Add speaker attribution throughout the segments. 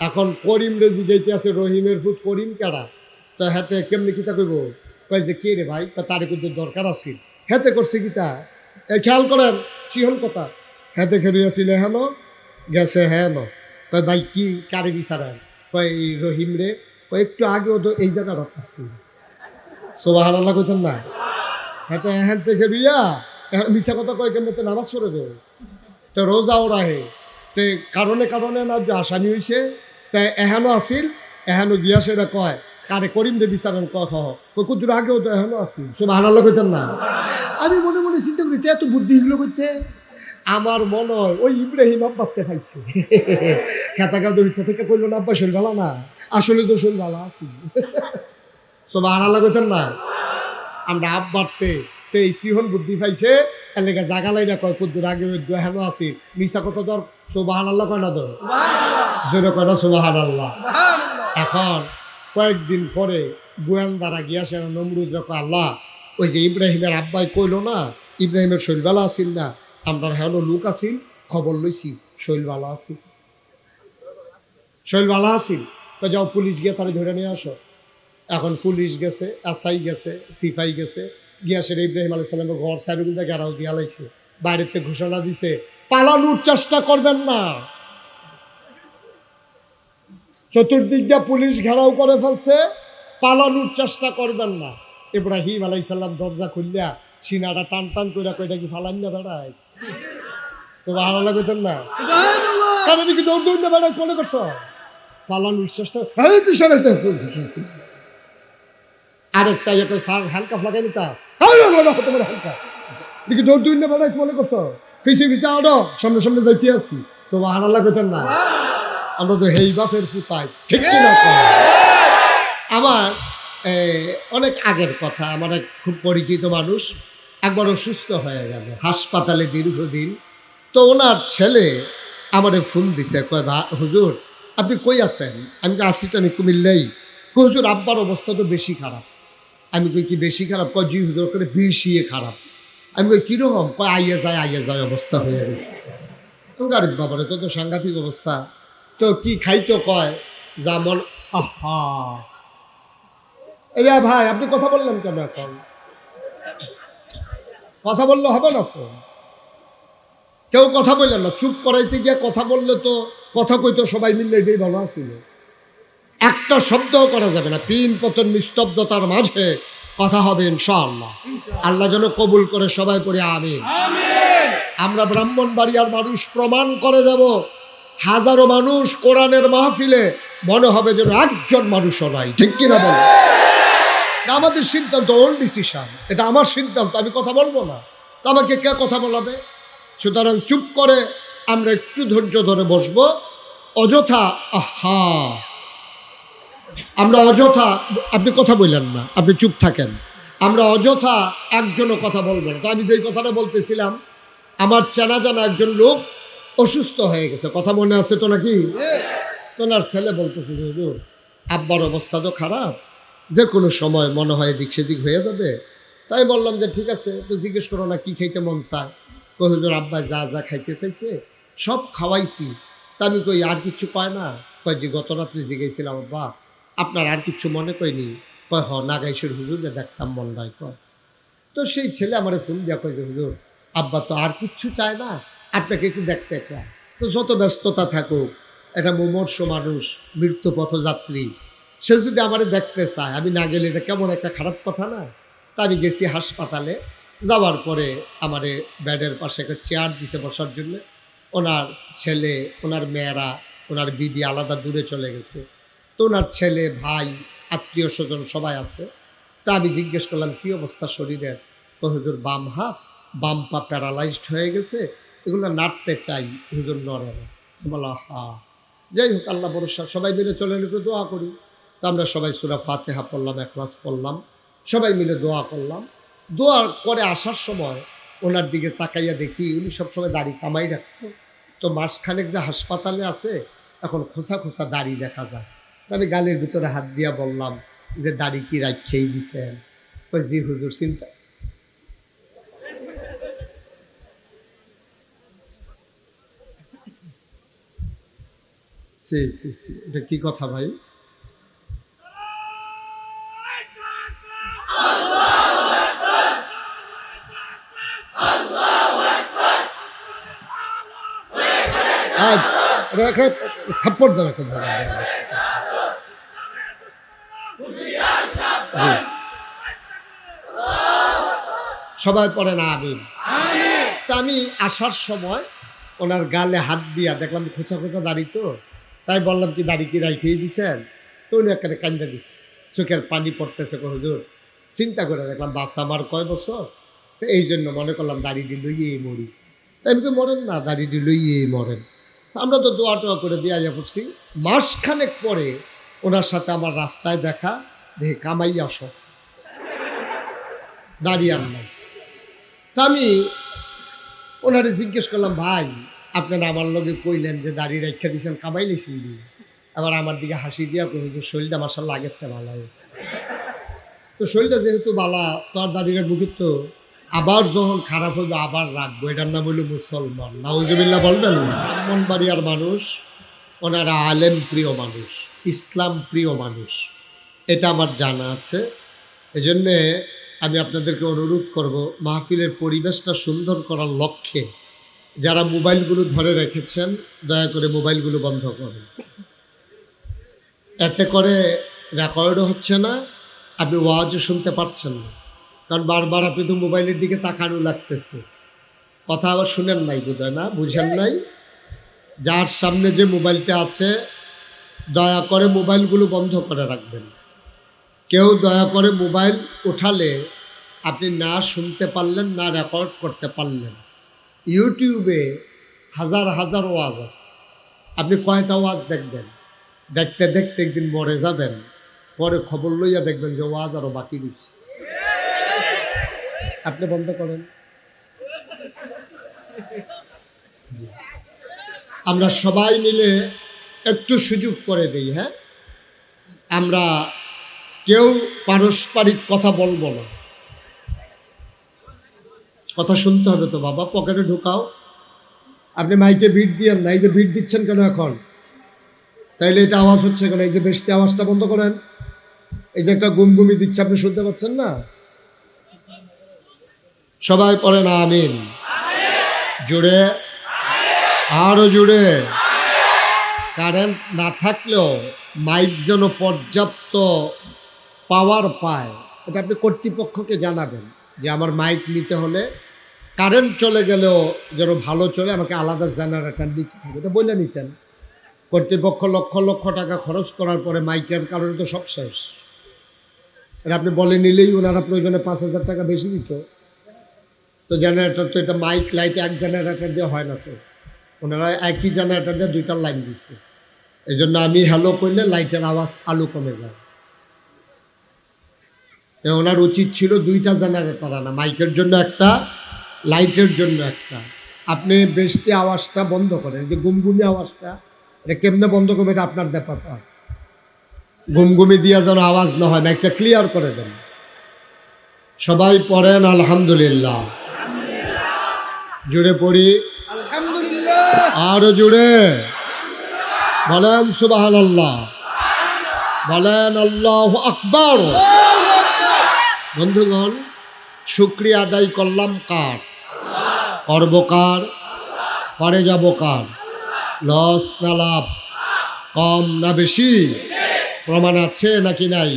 Speaker 1: এখন করিম রে জিগাইতে আছে রহিমের ফুট করিম কেডা, তো হাতে কেমনি কিতা কইব, কয় যে কে রে ভাই, তারে কিন্তু দরকার আছে, হেতে করছে কিতা, এই খেয়াল করেন শিহল কথা, হেতে খেলিয়াছিল হেন গেছে হ্যাঁ কয় ভাই কি কারে বিচারেন, কয় এই রহিম রে, কয় একটু আগেও তো এই জায়গাটা পাচ্ছি, সুবহানাল্লাহ কইতেন না, হেতে হ্যাঁ থেকে বিয়া মিশা কথা কয় কেমন নামাজ পড়ে দেবে, তো রোজাও রাহে, তে কারণে কারণে না যে আসামি হয়েছে, তাই এহেনো আসিল, এহেনো গিয়া সেটা কয় কারে করিম রে বিচারেন কয় কুকুর আগেও তো এহেনো আসিল, সব আনালো কইতেন না। আমি মনে মনে চিন্তা করি এত বুদ্ধি হিল করতে, আমার মনে হয় ওই ইব্রাহিম আব্বাতে খাইছে, খেতা কাদু হিতা থেকে কইল না আব্বা শৈল ভালো না, আসলে তো শৈল ভালো আছি, সব আনালো কইতেন না। আমরা আব্বারতে এই সিহন বুদ্ধি পাইছে, এলাকা জাগা লাইনা কয় কুদ্দুর আগে হেন আছি, মিশা কত দর সুবাহান আল্লাহ কয় না দর, জোরে কয় না সুবাহান আল্লাহ। এখন কয়েকদিন পরে গোয়েন্দারা গিয়াছে নমরুদ রকম, আল্লাহ ওই যে ইব্রাহিমের আব্বাই কইল না ইব্রাহিমের শৈলবালা আসিল না, আমরা হেন লোক আসিল, খবর লইছি শৈলবালা আসিল, শৈলবালা আসিল, তো যাও পুলিশ গিয়ে তারা ধরে নিয়ে আসো। এখন পুলিশ গেছে, এসআই গেছে, সিপাই গেছে, গিয়া সেটা ইব্রাহিম আলাইহিস সালামের ঘর সাইডে ঘেরাও দিয়া লাইছে, বাইরেতে ঘোষণা দিছে পালানোর চেষ্টা করবেন না, চতুর্দিক দিয়ে পুলিশ ঘেরাও করে ফেলছে, পালানোর চেষ্টা করবেন না। ইব্রাহিম আলাইহিস সালাম দরজা খুললিয়া সিনাটা টান টান করে কইটা কি ফালান না বেড়ায়, সুবহানাল্লাহ কইতেন না, কারণ কি দৌড় দৌড় না বেড়ায় মনে করছো, পালানোর চেষ্টা, আরেকটা ইয়ে কই স্যার হ্যান্ডকাফ লাগাই নিতা, তোমার হ্যান্ডকাফ দেখি দৌড় দৌড় না বেড়াই মনে করছো, ফিসে ফিসে আড়ো সামনে সামনে যাইতে আছি, সুবহানাল্লাহ কইতেন না। আমরা তো হেই বাপের ফুতাই, ঠিক কিনা? আমার অনেক আগের কথা, আমার এক খুব পরিচিত মানুষ একবার অসুস্থ হয়ে গেল হাসপাতালে দীর্ঘদিন, তো ওনার ছেলে আমারে ফোন দিছে, কয় হুজুর আপনি কই আছেন, আমি আসি তো আমি কুমিল্লাই, হুজুর আব্বার অবস্থা তো বেশি খারাপ, আমি কই কি বেশি খারাপ, কয় জি হুজুর করে বেশি খারাপ, আমি কই কীরকম, কয় আইয়ে যায় অবস্থা হয়ে গেছে, গারিব বাবারে তো সাংঘাতিক অবস্থা, তো কি খাইতো, কয় যেমন, আহা এই ভাই আপনি কথা বললেন কেন, এখন কথা বললে হবে না তো, কেউ কথা বললেন না, চুপ করাইতে গিয়ে কথা বললে তো কথা কইতো সবাই মিললে এটাই ভালো আছিল, একটা শব্দও করা যাবে না, পিন পতন নিস্তব্ধতার মাঝে কথা হবে ইনশাআল্লাহ, আল্লাহ যেন কবুল করে সবাই পড়ে আমিন। আমরা ব্রাহ্মণবাড়িয়ার মানুষ প্রমাণ করে দেব, হাজারো মানুষ কোরআনের মাহফিলে মনে হবে যেন একজন মানুষও নাই, ঠিক কিনা বলো, আমাদের সিদ্ধান্ত, ওর ডিসিশন, এটা আমার সিদ্ধান্ত, আমি কথা বলবো না, তো আমাকে কে কথা বলাবে, সুতরাং চুপ করে আমরা একটু ধৈর্য ধরে বসবো, অযথা আহা আমরা অযথা, আপনি কথা বললেন না, আপনি চুপ থাকেন, আমরা অযথা একজনও কথা বলবো না। তো আমি যেই কথাটা বলতেছিলাম, আমার চেনা জানা একজন লোক অসুস্থ হয়ে গেছে, কথা মনে আছে তো নাকি, তোনার ছেলে বলতেছে হুজুর আব্বার অবস্থা তো খারাপ, যে কোনো সময় মনে হয় এদিক সেদিক হয়ে যাবে, তাই বললাম যে ঠিক আছে, তো জিজ্ঞেস করো না কি খাইতে মন চায়, কই হুজুর আব্বা যা যা খাইতে চাইছে সব খাওয়াইছি, তা আমি কই আর কিচ্ছু পায় না, কয় যে গত রাত্রে জিজ্ঞাসিলাম আব্বা আপনার আর কিচ্ছু মনে কয়নি, কয় হ নাগাইশ্বর হুজুরে দেখতাম মন নয়, কয় তো সেই ছেলে আমার ফোন দিয়া কয় যে হুজুর আব্বা তো আর কিচ্ছু চায় না, আপনাকে একটু দেখতে চায়, তো যত ব্যস্ততা থাকুক, একটা মুমূর্ষ মানুষ, মৃত্যু পথযাত্রী, সে যদি আমারে দেখতে চায়, আমি না গেলে এটা কেমন একটা খারাপ কথা না। তা আমি গেছি হাসপাতালে, যাওয়ার পরে আমারে বেডের পাশে একটা চেয়ার দিছে বসার জন্য, ওনার ছেলে, ওনার মেয়েরা, ওনার বিবি আলাদা দূরে চলে গেছে, তো ওনার ছেলে ভাই আত্মীয় স্বজন সবাই আছে। তা আমি জিজ্ঞেস করলাম কী অবস্থা শরীরের, তো হুজুর বাম হাত বাম পা প্যারালাইজড হয়ে গেছে, এগুলো নাড়তে চাই হুজুর নড়ে না, বলা হা, যাই হোক আল্লাহ ভরসা, সবাই মিলে চলে একটু দোয়া করি। তো আমরা সবাই সূরা ফাতিহা পড়লাম, ইখলাস পড়লাম, সবাই মিলে দোয়া করলাম। দোয়া করে আসার সময় ওনার দিকে তাকাইয়া দেখি উনি সবসময় দাড়ি কামাই রাখতো, তো মাসখানেক যে হাসপাতালে আছে এখন খোসা খোসা দাড়ি দেখা যায়, তো আমি গালের ভিতরে হাত দিয়া বললাম যে দাড়ি কি রাখেই দিছেন, ওই জি হুজুর চিন্তা, এটা কি কথা ভাই? থাপ্পড় দেন একটা সবাই পড়ে না আমিন। তা আমি আসার সময় ওনার গালে হাত দিয়া দেখলাম খোঁচা খোঁচা দাড়ি, তো তাই বললাম কি দাড়ি কি রাইখেই দিছেন? তো উনি একটা কান্দা দিচ্ছে, চোখের পানি পড়তেছে। হুজুর চিন্তা করে দেখলাম বাচ্চা আমার কয় বছর, তো এই জন্য মনে করলাম দাড়িটি লইয়েই মরি। আমি তো মরেন না, দাড়িটি লইয়েই মরেন। আমরা তো দোয়া টোয়া করে দিয়া যা পড়ছি। মাসখানেক পরে ওনার সাথে আমার রাস্তায় দেখা, দেখে কামাই আসো, দাঁড়িয়ে আনলাম। তা আমি ওনারে জিজ্ঞেস করলাম, ভাই আপনারা আমার লগে কইলেন যে দাঁড়িয়ে রেখে দিয়েছেন, কামাই নিয়েছেন দিয়ে, আবার আমার দিকে হাসি দিয়া কই যে শরীরটা মাশাআল্লাহ আগের থেকে ভালো। তো শরীরটা যেহেতু বালা, তার দাঁড়িয়ে মুখে তো আবার যখন খারাপ হইবে আবার রাখবো, এটার নাম হইল মুসলমান। নাউজুবিল্লাহ বলবেন। ব্রাহ্মণবাড়িয়ার মানুষ, ওনারা আলেম প্রিয় মানুষ, ইসলাম প্রিয় মানুষ, এটা আমার জানা আছে। এজন্যে আমি আপনাদেরকে অনুরোধ করব, মাহফিলের পরিবেশটা সুন্দর করার লক্ষ্যে যারা মোবাইলগুলো ধরে রেখেছেন দয়া করে মোবাইলগুলো বন্ধ করুন। এতে করে রেকর্ডও হচ্ছে না, আপনি ওয়াজও শুনতে পাচ্ছেন না, কারণ বারবার আপনি তো মোবাইলের দিকে তাকানো লাগতেছে। কথা আবার শুনেন নাই বোধহয়, না বুঝেন নাই? যার সামনে যে মোবাইলটা আছে দয়া করে মোবাইলগুলো বন্ধ করে রাখবেন। কেউ দয়া করে মোবাইল উঠালে আপনি না শুনতে পারলেন, না রেকর্ড করতে পারলেন। ইউটিউবে হাজার হাজার ওয়াজ আছে, আপনি কয়টা ওয়াজ দেখবেন? দেখতে দেখতে একদিন মরে যাবেন, পরে খবর লইয়া দেখবেন যে ওয়াজ আরো বাকি রয়েছে। আপনি বন্ধ করেন। আমরা সবাই মিলে একটু সুযোগ করে দিই। হ্যাঁ, আমরা কেউ পারস্পরিক কথা বলবো না। কথা শুনতে হবে তো বাবা, পকেটে ঢুকাও। আপনি মাইকে বিট দিয়েন না, এই যে বিট দিচ্ছেন কেন এখন? তাইলে এটা আওয়াজ হচ্ছে কেন? এই যে বেশি আওয়াজটা বন্ধ করেন। এই যে একটা গুমগুমি দিচ্ছে, আপনি শুনতে পাচ্ছেন না? সবাই পড়ে না আমিন। জুড়ে, আরো জুড়ে। কারেন্ট না থাকলেও মাইক যেন পর্যাপ্ত পাওয়ার পায়, এটা আপনি কর্তৃপক্ষকে জানাবেন যে আমার মাইক নিতে হলে কারেন্ট চলে গেলেও যেন ভালো চলে, আমাকে আলাদা জেনারেটর নিতে হবে, এটা বলে নিতেন। কর্তৃপক্ষ লক্ষ লক্ষ টাকা খরচ করার পরে মাইকের কারণে তো সব শেষ। এটা আপনি বলে নিলেই ওনারা প্রয়োজনে 5,000 টাকা বেশি দিত। তো জেনারেটর তো এটা মাইক লাইট এক জেনারেটর দিয়ে হয় না, তো ওনারা একই জেনারেটর দিয়ে 2টা লাইন দিচ্ছে। এই জন্য আমি হ্যালো করলে লাইটের আওয়াজ আলো কমে যায়। ওনার উচিত ছিল 2টা জেনারেটর আনা, মাইকের জন্য একটা, লাইটের জন্য একটা। আপনি বেশি আওয়াজটা বন্ধ করেন, যে গুমগুমি আওয়াজটা, এটা কেমনে বন্ধ করবে এটা আপনার ব্যাপার। গুমগুমি দিয়া যেন আওয়াজ না হয়, মাইকটা ক্লিয়ার করে দেন। সবাই পড়েন আলহামদুলিল্লাহ। জুড়ে পড়ি আলহামদুলিল্লাহ, আরো জুড়ে বলেন সুবহানাল্লাহ, বলেন আল্লাহু আকবার। বন্ধুগণ, শুকরিয়া আদায় করলাম কার? করব কার? পরে যাব কার? লস না লাভ? কম না বেশি? প্রমাণ আছে নাকি নাই?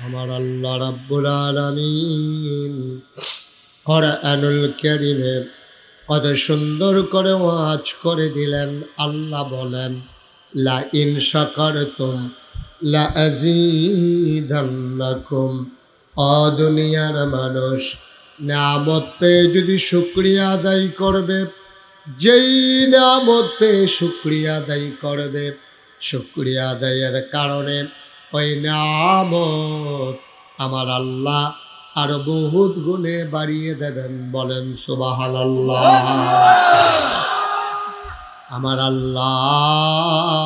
Speaker 1: আমার আল্লাহ রাব্বুল আলামিন কোরআনুল কারীমে কত সুন্দর করে ওয়াজ করে দিলেন। আল্লাহ বলেন, লা ইন শাকারতুম লা আযীদান্নাকুম। দুনিয়ার মানুষ, নিয়ামত পেয়ে যদি শুকরিয়া আদায় করবে, যেই নিয়ামত পেয়ে শুকরিয়া আদায় করবে, শুকরিয়া আদায়ের কারণে ওই নিয়ামত আমার আল্লাহ আরো বহুত গুণে বাড়িয়ে দেবেন। বলেন সুবহানাল্লাহ। আমার আল্লাহ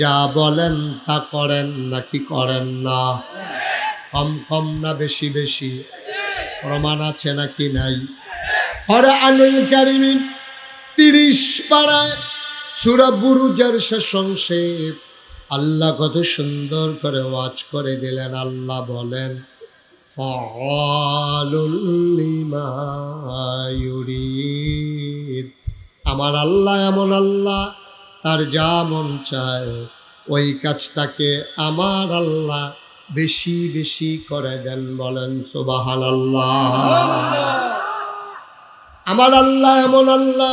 Speaker 1: যা বলেন তা করেন নাকি করেন না? কম কম না বেশি বেশি? প্রমাণ আছে নাকি নাই? কোরআনুল কারীম 30 পারায় সূরা বুরুজের শেষ অংশে আল্লাহ কত সুন্দর করে ওয়াজ করে দিলেন। আল্লাহ বলেন ফাআলুল লিমা ইউরিদ। আমার আল্লাহ এমন আল্লাহ, তার যা মন চায় ওই কাজটাকে আমার আল্লাহ বেশি বেশি করে দেন। বলেন সুবহানাল্লাহ। আমার আল্লাহ এমন আল্লাহ,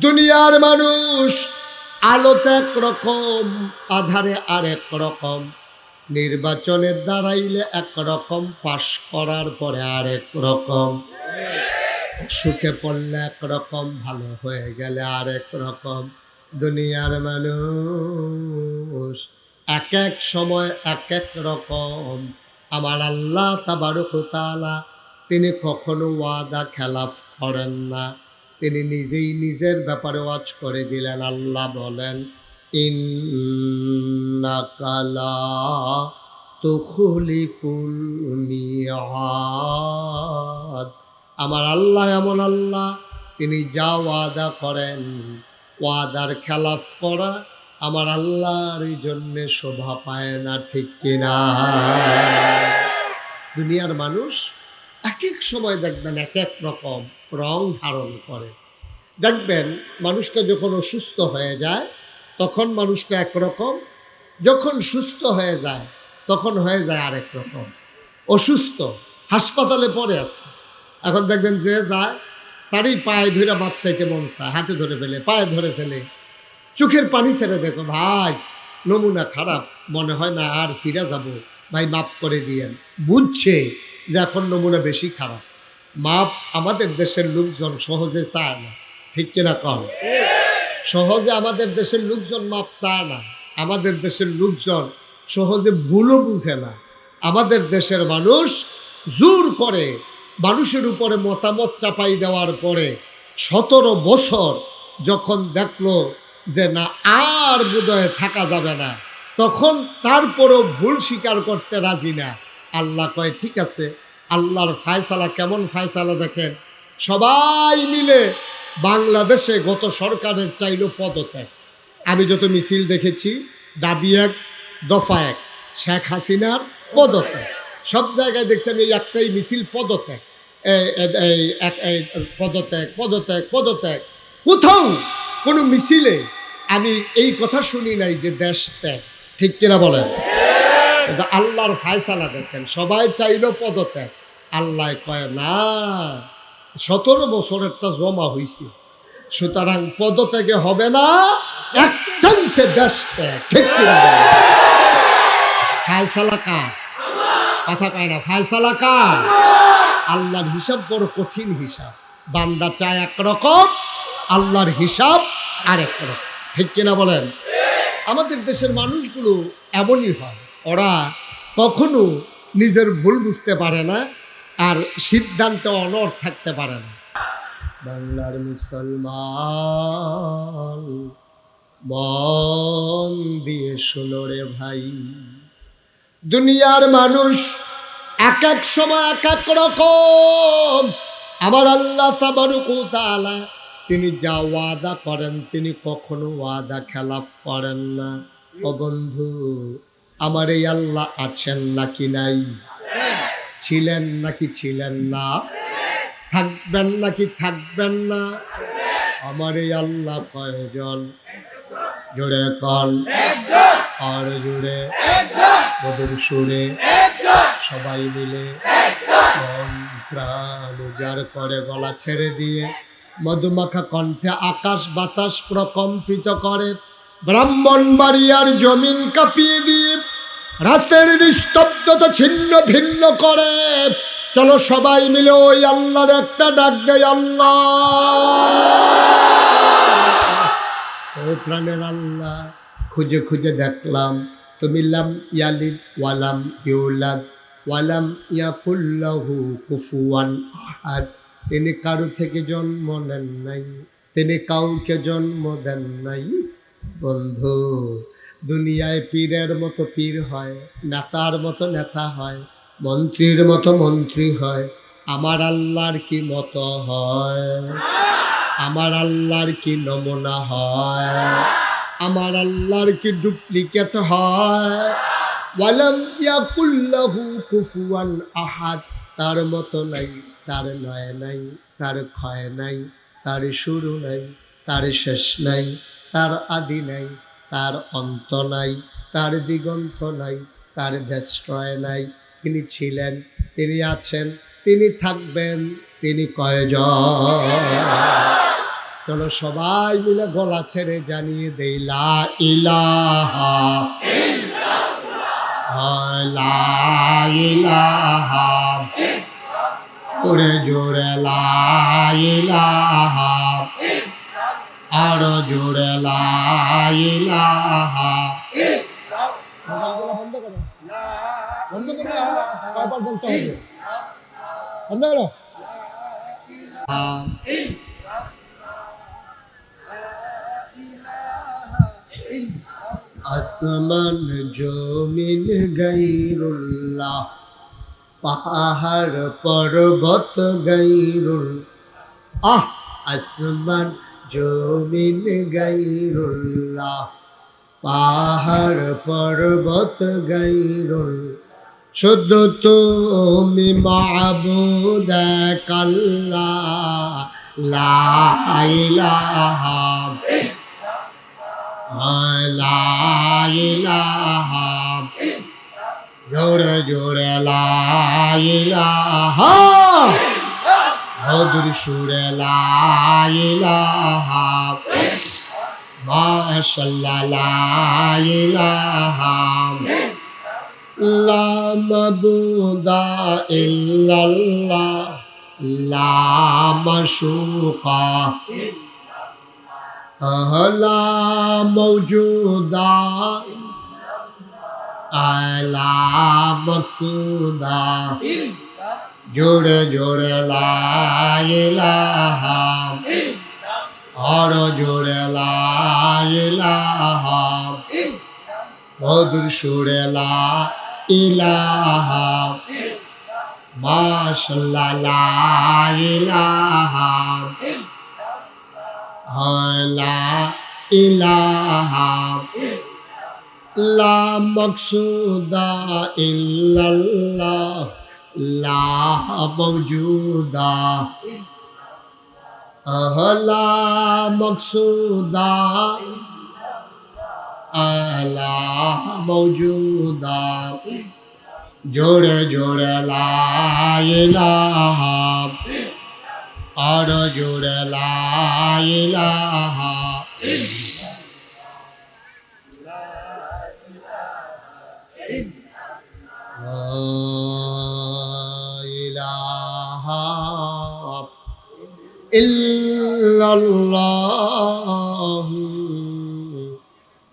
Speaker 1: দুনিয়ার মানুষ আলোতে একরকম, আধারে আরেক রকম, নির্বাচনে দাঁড়াইলে একরকম, পাশ করার পরে আরেক রকম, সুখে পড়লে একরকম, ভালো হয়ে গেলে আরেক রকম। দুনিয়ার মানুষ এক এক সময় এক এক রকম। আমার আল্লাহ তাবারক ওয়া তাআলা তিনি কখনো ওয়াদা খেলাফ করেন না। তিনি নিজেই নিজের ব্যাপারে ওয়াজ করে দিলেন। আল্লাহ বলেন ইন্নাকা লা তুখলিফুল মিআদ। আমার আল্লাহ এমন আল্লাহ, তিনি যা ওয়াদা করেন, ওয়াদার খেলাফ করা আমার আল্লাহর জন্য শোভা পায় না, ঠিক কিনা? দুনিয়ার মানুষ এক এক সময় দেখবেন এক এক রকম রং ধারণ করে। দেখবেন মানুষটা যখন অসুস্থ হয়ে যায় তখন মানুষটা একরকম, যখন সুস্থ হয়ে যায় তখন হয়ে যায় আরেক রকম। অসুস্থ হাসপাতালে পড়ে আছে, এখন দেখবেন যে যায় তারই পায়ে ধরে মাপ চাইতে মন চায়, হাতে ধরে ফেলে, পায়ে ধরে ফেলে, চোখের পানি ছেড়ে দেখো ভাই নমুনা খারাপ, মনে হয় না আর ফিরে যাব, ভাই মাপ করে দিয়েন। বুঝছে যে এখন নমুনা বেশি খারাপ। মাপ আমাদের দেশের লোকজন সহজে চায় না, ঠিক কিনা কন? সহজে আমাদের দেশের লোকজন মাপ চায় না। আমাদের দেশের লোকজন সহজে ভুলও বুঝে না। আমাদের দেশের মানুষ জোর করে মানুষের উপরে মতামত চাপাই দেওয়ার পরে 17 বছর যখন দেখলো যে না আর বোধহয় থাকা যাবে না, তখন তারপরও ভুল স্বীকার করতে রাজি না। আল্লাহ কয় ঠিক আছে, আল্লাহর ফায়সালা কেমন ফায়সালা দেখেন। সবাই মিলে বাংলাদেশে গত সরকারের চাইল পদত্যাগ। আমি যত মিছিল দেখেছি দাবি এক, দফা এক, শেখ হাসিনার পদত্যাগ। সব জায়গায় দেখছেন এই একটাই মিছিল, পদত্যাগ, পদত্যাগ পদত্যাগ পদত্যাগ। কোথাও কোনো মিছিলে আমি এই কথা শুনি নাই যে দেশ ত্যাগ, ঠিক কিনা বলেন? কিন্তু আল্লাহর ফায়সালা দেখেন, সবাই চাইল পদত্যাগ, আল্লাহ কয় না 17 বছরেরটা জমা হয়েছে, সুতরাং পদত্যাগে হবে না, এক চান্সে দেশ ত্যাগ, ঠিক কিনা বলেন? ফায়সালা কার? কথা কয় না, ফায়সালা কার? আল্লাহর হিসাব বড় কঠিন হিসাব। বান্দা চায় একরকম, আল্লাহর হিসাব আরেক রকম, ঠিক কিনা বলেন? আমাদের দেশের মানুষগুলো এমনই হয়, ওরা কখনো নিজের ভুল বুঝতে পারে না আর সিদ্ধান্তে অনড় থাকতে পারে না। বাংলার মুসলমান মন দিয়ে শোনো রে ভাই, দুনিয়ার মানুষ এক এক সময় এক এক রকম। আমার আল্লাহ তাবারক ওয়া তাআলা তিনি যা ওয়াদা করেন তিনি কখনো ওয়াদা খেলাফ করেন না। ও বন্ধু, আমার এই আল্লাহ আছেন নাকি নাই? ছিলেন নাকি ছিলেন না? থাকবেন নাকি থাকবেন না? আমার এই আল্লাহ কয়জন? জোরে কন, আর জোরে বদর সুরে সবাই মিলে মন প্রাণ উজাড় করে গলা ছেড়ে দিয়ে মধুমাখা কণ্ঠে আকাশ বাতাস প্রকম্পিত করে, ব্রাহ্মণবাড়িয়ার জমিন কাঁপিয়ে দিয়ে রাতের নিস্তব্ধতা ছিন্ন ভিন্ন করে। চলো সবাই মিলে ওই আল্লাহর একটা ডাক দেয়, আল্লাহ ও প্রাণের আল্লাহ, খুঁজে খুঁজে দেখলাম তুমি লাম ইয়ালিদ ওয়ালাম ইউলাদ ওয়ালাম ইয়াকুল লাহু কুফুয়ান আহাদ। তিনি কারো থেকে জন্ম নেন নাই, তিনি কাউকে জন্ম দেন নাই। বন্ধু, দুনিয়ায় পীরের মতো পীর হয়, নেতার মতো নেতা হয়, মন্ত্রীর মতো মন্ত্রী হয়, আমার আল্লাহর কি মতো হয়? আমার আল্লাহর কি নমুনা হয়? আমার আল্লাহর কি ডুপ্লিকেট হয়? ওয়ালাম ইয়াকুল্লাহু কুফুয়ান আহাদ, তার মতো নাই, তার লয় নাই, তার ক্ষয় নাই, তার শুরু নাই, তার শেষ নাই, তার আদি নাই, তার অন্ত নাই, তার দিগন্ত নাই, তার ব্যস্তয় নাই। তিনি ছিলেন, তিনি আছেন, তিনি থাকবেন, তিনি কয়জন? চলো সবাই মিলে গলা ছেড়ে জানিয়ে দেই লা ইলাহা লা ইলাহা, জোরে জোরে লা ইলাহা, আরো জোরে লা ইলাহা। বন্ধ করো, বন্ধ করো, কয়বার বলতে হবে? বন্ধ করো। আসমান জমিন গাইরুল্লাহ, পাহাড় পর্বত গাইরুল, আসমান জমিন গাইরুল্লাহ, পাহাড় পর্বত গাইরুল, শুধু তুমি মাবুদ আল্লাহ, লা ইলাহা লা ইলাহা, জোরে জোরে লা ইলাহা, মধুর সুরে লা ইলাহা, মাশাআল্লাহ লা ইলাহা, লা মাবুদা ইল্লাল্লাহ, লা মাশুকা লা মৌজুদা লা মকসুদা, জোরে জোরে লা ইলাহা, আর জোরে লা ইলাহা, মধুর সুরে লা ইলাহা, মাশাআল্লাহ লা ইলাহা লা ইলাহা, লা মকসুদা ইল্লাল্লাহ, লা মওজুদা লা মকসুদা লা মওজুদা, জোরে জোরে লা ইলাহা, আর জোরে লা ইলাহা। ইলাহা ইল্লাল্লাহু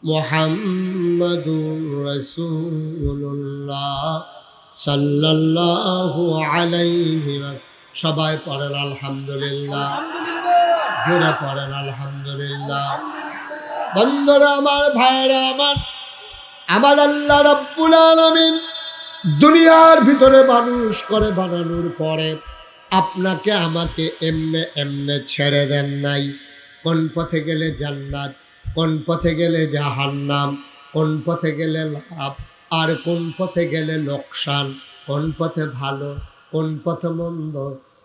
Speaker 1: মুহাম্মাদুর রাসূলুল্লাহ সাল্লাল্লাহু আলাইহি ওয়াসাল্লাম। সবাই পড়েন আলহামদুলিল্লাহ, জোরে পড়েন আলহামদুলিল্লাহ। বন্ধুরা আমার, ভাইরা আমার, আমার আল্লাহ রাব্বুল আলামিন দুনিয়ার ভিতরে মানুষ করে বানানোর পরে আপনাকে আমাকে এমনে এমনে ছেড়ে দেন নাই। কোন পথে গেলে জান্নাত, কোন পথে গেলে জাহান্নাম, কোন পথে গেলে লাভ আর কোন পথে গেলে লোকসান, কোন পথে ভালো, কোন পথে মন্দ,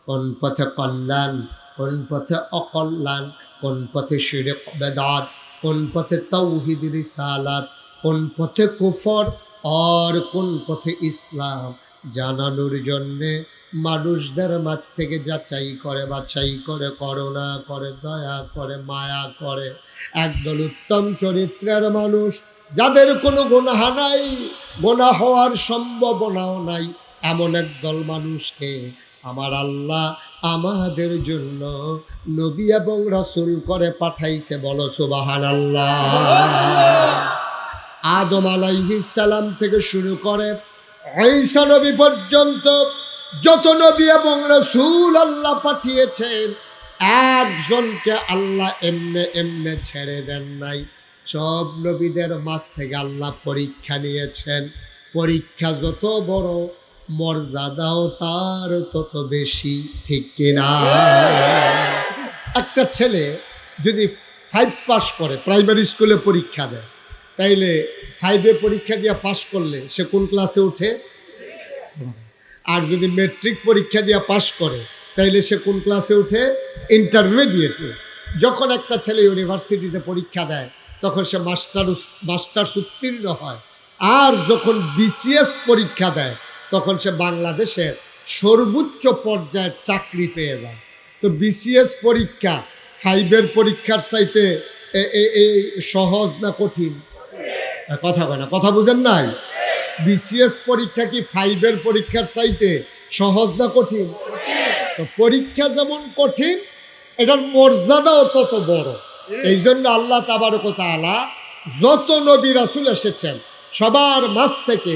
Speaker 1: কোন পথে কল্যাণ, কোন পথে অকল্যাণ, কোন পথে শিরক বেদাত, কোন পথে তাওহীদ রিসালাত, কোন পথে কুফর আর কোন পথে ইসলাম জানানোর জন্যে মানুষদের মাঝ থেকে যাচাই করে, বাছাই করে, করুণা করে, দয়া করে, মায়া করে একদল উত্তম চরিত্রের মানুষ, যাদের কোনো গুনাহ নাই, গুনাহ হওয়ার সম্ভাবনাও নাই, এমন একদল মানুষকে আমার আল্লাহ আমাদের জন্য নবী এবং রাসূল করে পাঠাইছে। বলো সুবহানাল্লাহ। আদম আলাইহিস সালাম থেকে শুরু করে ঈসা নবী পর্যন্ত যত নবী এবং রাসূল আল্লাহ পাঠিয়েছেন, একজনকে আল্লাহ এমনে এমনে ছেড়ে দেন নাই। সব নবীদের মাঝ থেকে আল্লাহ পরীক্ষা নিয়েছেন। পরীক্ষা যত বড়, মর্যাদাও তার তত বেশি, ঠিক কিনা? একটা ছেলে যদি 5 পাস করে, প্রাইমারি স্কুলে পরীক্ষা দেয়, তাইলে 5-এ পরীক্ষা দিয়ে পাস করলে সে কোন ক্লাসে ওঠে? আর যদি মেট্রিক পরীক্ষা দিয়ে পাস করে তাইলে সে কোন ক্লাসে ওঠে? ইন্টারমিডিয়েটে। যখন একটা ছেলে ইউনিভার্সিটিতে পরীক্ষা দেয় তখন সে মাস্টার্স উত্তীর্ণ হয়। আর যখন বিসিএস পরীক্ষা দেয় তখন সে বাংলাদেশের সর্বোচ্চ পর্যায়ের চাকরি পেয়ে যায়। তো বিসিএস পরীক্ষা 5-এর পরীক্ষার চাইতে সহজ না কঠিন? কথা কয় না, কথা বুঝেন নাই? বিসিএস পরীক্ষা কি 5-এর পরীক্ষার চাইতে সহজ না কঠিন? তো পরীক্ষা যেমন কঠিন, এটার মর্যাদাও তত বড়। এই জন্য আল্লাহ তাবারক ওয়া তাআলা যত নবী রাসূল এসেছেন সবার মাঝ থেকে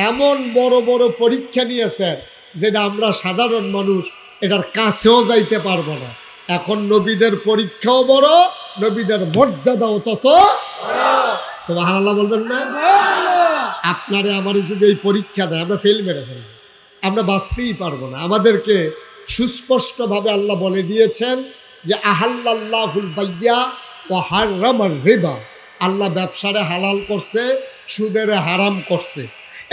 Speaker 1: এমন বড় বড় পরীক্ষা নিয়েছেন যেটা আমরা সাধারণ মানুষ এটার কাছেও যাইতে পারবো না। এখন নবীদের পরীক্ষাও বড়, নবীদের মর্যাদাও তত। সুবহানাল্লাহ বলবেন না? আপনারে আমারে যদি এই পরীক্ষা দেয় আমরা ফেল মেরে ফেলবো, আমরা বাঁচতেই পারবো না। আমাদেরকে সুস্পষ্টভাবে আল্লাহ বলে দিয়েছেন যে আহাল্লাল্লাহুল বাইয়া ওয়া হাররামার রিবা, আল্লাহ ব্যবসারে হালাল করছে, সুদেরে হারাম করছে।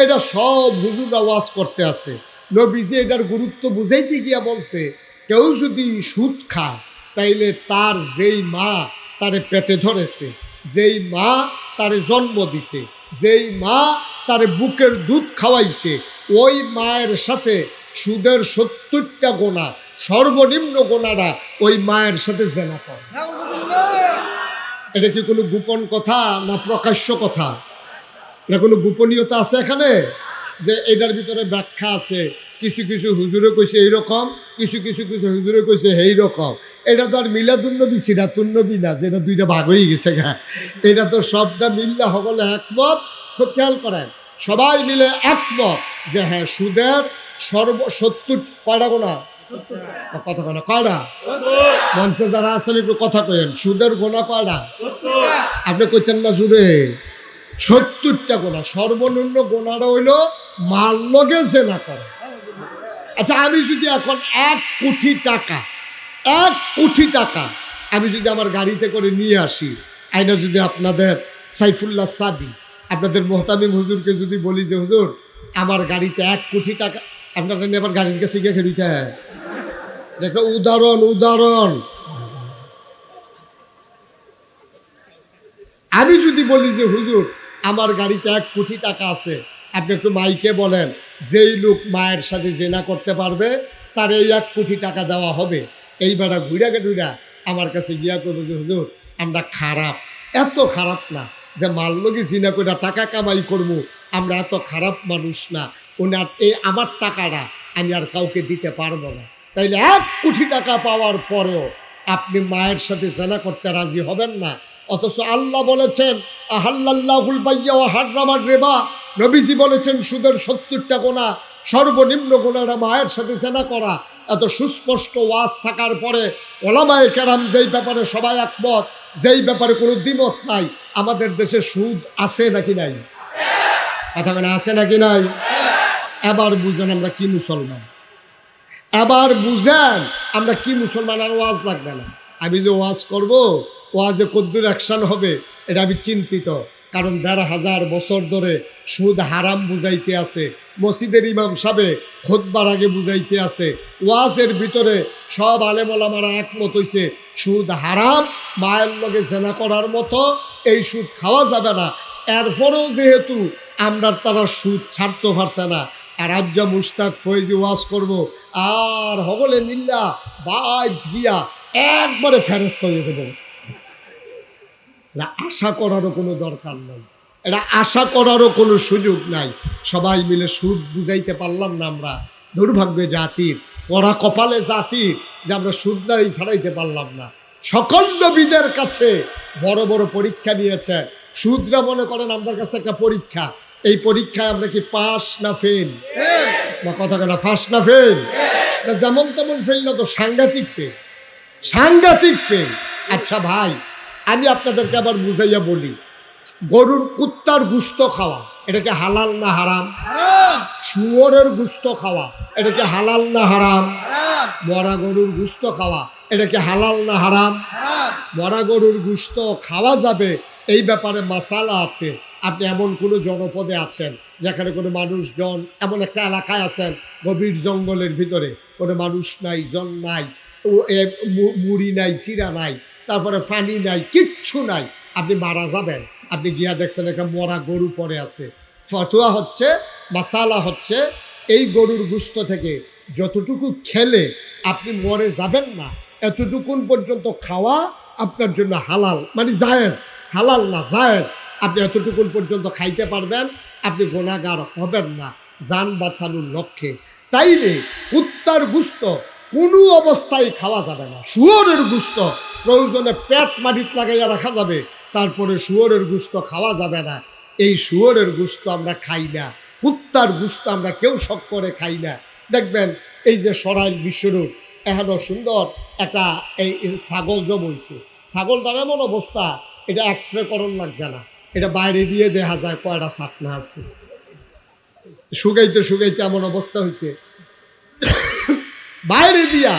Speaker 1: এটা সব হুজুররা ওয়াজ করতে আছে। নবীজি এটার গুরুত্ব বুঝাইতে গিয়া বলছে কেউ যদি সুদ খায় তাইলে তার যেই মা তারে পেটে ধরেছে, যেই মা তারে জন্ম দিছে, যেই মা তারে বুকের দুধ খাওয়াইছে, ওই মায়ের সাথে সুদের 70টা গোনা, সর্বনিম্ন গোনাটা ওই মায়ের সাথে জেনা করে। এটা কি কোনো গোপন কথা না প্রকাশ্য কথা? এটা কোনো গোপনীয়তা আছে এখানে? যে এটার ভিতরে ব্যাখ্যা আছে, কিছু কিছু হুজুরে কইছে এইরকম, কিছু কিছু কিছু হুজুরে কইছে এই রকম। এটা তো আর মিলাদুন্নবী সিরাতুন্নবী না, যেটা দুইটা ভাগ হয়ে গেছে গা। এটা তো সবটা মিল্লা সকলে একমত। খুব খেয়াল করেন, সবাই মিলে একমত যে হ্যাঁ সুদের 70 কয়টা গোনা? কথা কয় না, কয়টা? মঞ্চে যারা আছেন একটু কথা কয়েন, সুদের গোনা কয়টা? আপনি কইতেন না জুড়ে 70টা গোনা। সর্বনিম্ন গোনাটা হইল মাল লগে জেনা করে। আচ্ছা, আমি যদি এখন 1 কোটি টাকা, 1 কোটি টাকা আমি যদি আমার গাড়িতে করে নিয়ে আসি, আইনা যদি আপনাদের সাইফুল্লাহ সাদি, আপনাদের মোহতামিম হুজুরকে যদি বলি যে হুজুর আমার গাড়িতে 1 কোটি টাকা, আপনারা নিয়ে আবার গাড়ির কাছে গিয়ে খেলিতে একটা উদাহরণ। আমি যদি বলি যে হুজুর আমার গাড়িতে 1 কোটি টাকা আছে, আপনি একটু মাইকে বলেন যেই লোক মায়ের সাথে জেনা করতে পারবে তার এই 1 কোটি টাকা দেওয়া হবে। এই বেড়া ঘুরা আমার কাছে গিয়া করবো যে হুজুর আমরা খারাপ, এত খারাপ না যে মাল লগে জিনা করে টাকা কামাই করবো, আমরা এত খারাপ মানুষ না, ওনার এই আমার টাকাটা আমি আর কাউকে দিতে পারবো না। তাইলে 1 কোটি টাকা পাওয়ার পরেও আপনি মায়ের সাথে জেনা করতে রাজি হবেন না। অথচ আল্লাহ বলেছেন আহাল্লাল্লাহুল বাইয়া ওয়া হাররামার রিবা, নবীজি বলেছেন সুদের 70টা গোনা, সর্বনিম্ন গোনাটা মায়ের সাথে জেনা করা। এত সুস্পষ্ট ওয়াজ থাকার পরে ওলামায়ে কেরাম যেই ব্যাপারে সবাই একমত, যেই ব্যাপারে কোনো দ্বিমত নাই, আমাদের দেশে সুদ আছে নাকি নাই? কথা বলে আছে নাকি নাই? এবার বুঝেন আমরা কি মুসলমান, এবার বুঝেন আমরা কি মুসলমান। আর ওয়াজ লাগবে না, আমি যে ওয়াজ করব ওয়াজে কদ্দুর অ্যাকশন হবে এটা আমি চিন্তিত। কারণ 1500 বছর ধরে সুদ হারাম বুঝাইতে আছে, মসজিদের ইমাম সাহেব খুতবার আগে বুঝাইতে আছে, ওয়াজের ভিতরে সব আলেম ওলামারা একমত হইছে সুদ হারাম, মায়ের লগে জেনা করার মতো, এই সুদ খাওয়া যাবে না। এরপরেও যেহেতু আমরা তারা সুদ ছাড়তে পারছে না, আর আজ্জা মুশতাক ফয়েজি ওয়াজ করব আর হগলে মিল্লা বাদ দিয়া একবারে ফেরেস্তা হয়ে দেব। এটা আশা করারও কোনো দরকার নাই, এটা আশা করারও কোনো সুযোগ নাই। সবাই মিলে সুদ বুঝাইতে পারলাম না আমরা, দুর্ভাগ্য জাতির, পড়া কপালে জাতির যে আমরা সুদটাই ছাড়াইতে পারলাম না। সকল নবীদের কাছে বড় বড় পরীক্ষা নিয়েছে, সুদরা মনে করেন আমার কাছে একটা পরীক্ষা। এই পরীক্ষায় আমরা কি পাস না ফেল? কথা কেনা ফার্স্ট না ফেল? যেমন তেমন ফেল না তো, সাংঘাতিক ফেল, সাংঘাতিক ফেল। আচ্ছা ভাই, আমি আপনাদেরকে আবার বুঝাইয়া বলি, গরুর কুত্তার গুস্ত খাওয়া এটাকে হালাল না হারাম? শুয়োরের গুস্ত খাওয়া এটাকে হালাল না হারাম? মরা গরুর গোশত খাওয়া এটা কি হালাল না হারাম? মরা গরুর গোশত খাওয়া যাবে এই ব্যাপারে মাসালা আছে। আপনি এমন কোনো জনপদে আছেন যেখানে কোনো মানুষজন, এমন একটা এলাকায় আছেন গভীর জঙ্গলের ভিতরে, কোনো মানুষ নাই, জন নাই, মুড়ি নাই, চিরা নাই, তারপরে পানি নাই, কিচ্ছু নাই, আপনি মারা যাবেন। আপনি গিয়া দেখছেন একটা মরা গরু পড়ে আছে। ফতোয়া হচ্ছে, মাসালা হচ্ছে, এই গরুর গোশত থেকে যতটুকু খেলে আপনি মরে যাবেন না, এতটুকুন পর্যন্ত খাওয়া আপনার জন্য হালাল, মানে জায়েজ, হালাল না জায়েজ। আপনি এতটুকুন পর্যন্ত খাইতে পারবেন, আপনি গুনাহগার হবেন না জান বাঁচানোর লক্ষ্যে। তাইলে কুত্তার গোশত কোনো অবস্থায় খাওয়া যাবে না। শুয়োরের গোশত প্রয়োজনে পেট মাটিতে লাগাইয়া রাখা যাবে, তারপরে শুয়োরের গোশত খাওয়া যাবে না। এই শুয়োরের গোশত আমরা খাই না, কুত্তার গোশত আমরা কেউ শখ করে খাই না। দেখবেন এই যে সরাইল বিশ্বরূপ এখনো সুন্দর একটা এই ছাগল জব হয়েছে, ছাগলটার এমন অবস্থা, এটা এক্সরে করণ লাগছে না, এটা বাইরে দিয়ে দেখা যায় কয়টা চাকনা আছে। শুকাইতে শুকাইতে এমন অবস্থা হয়েছে, বাইরে দিয়া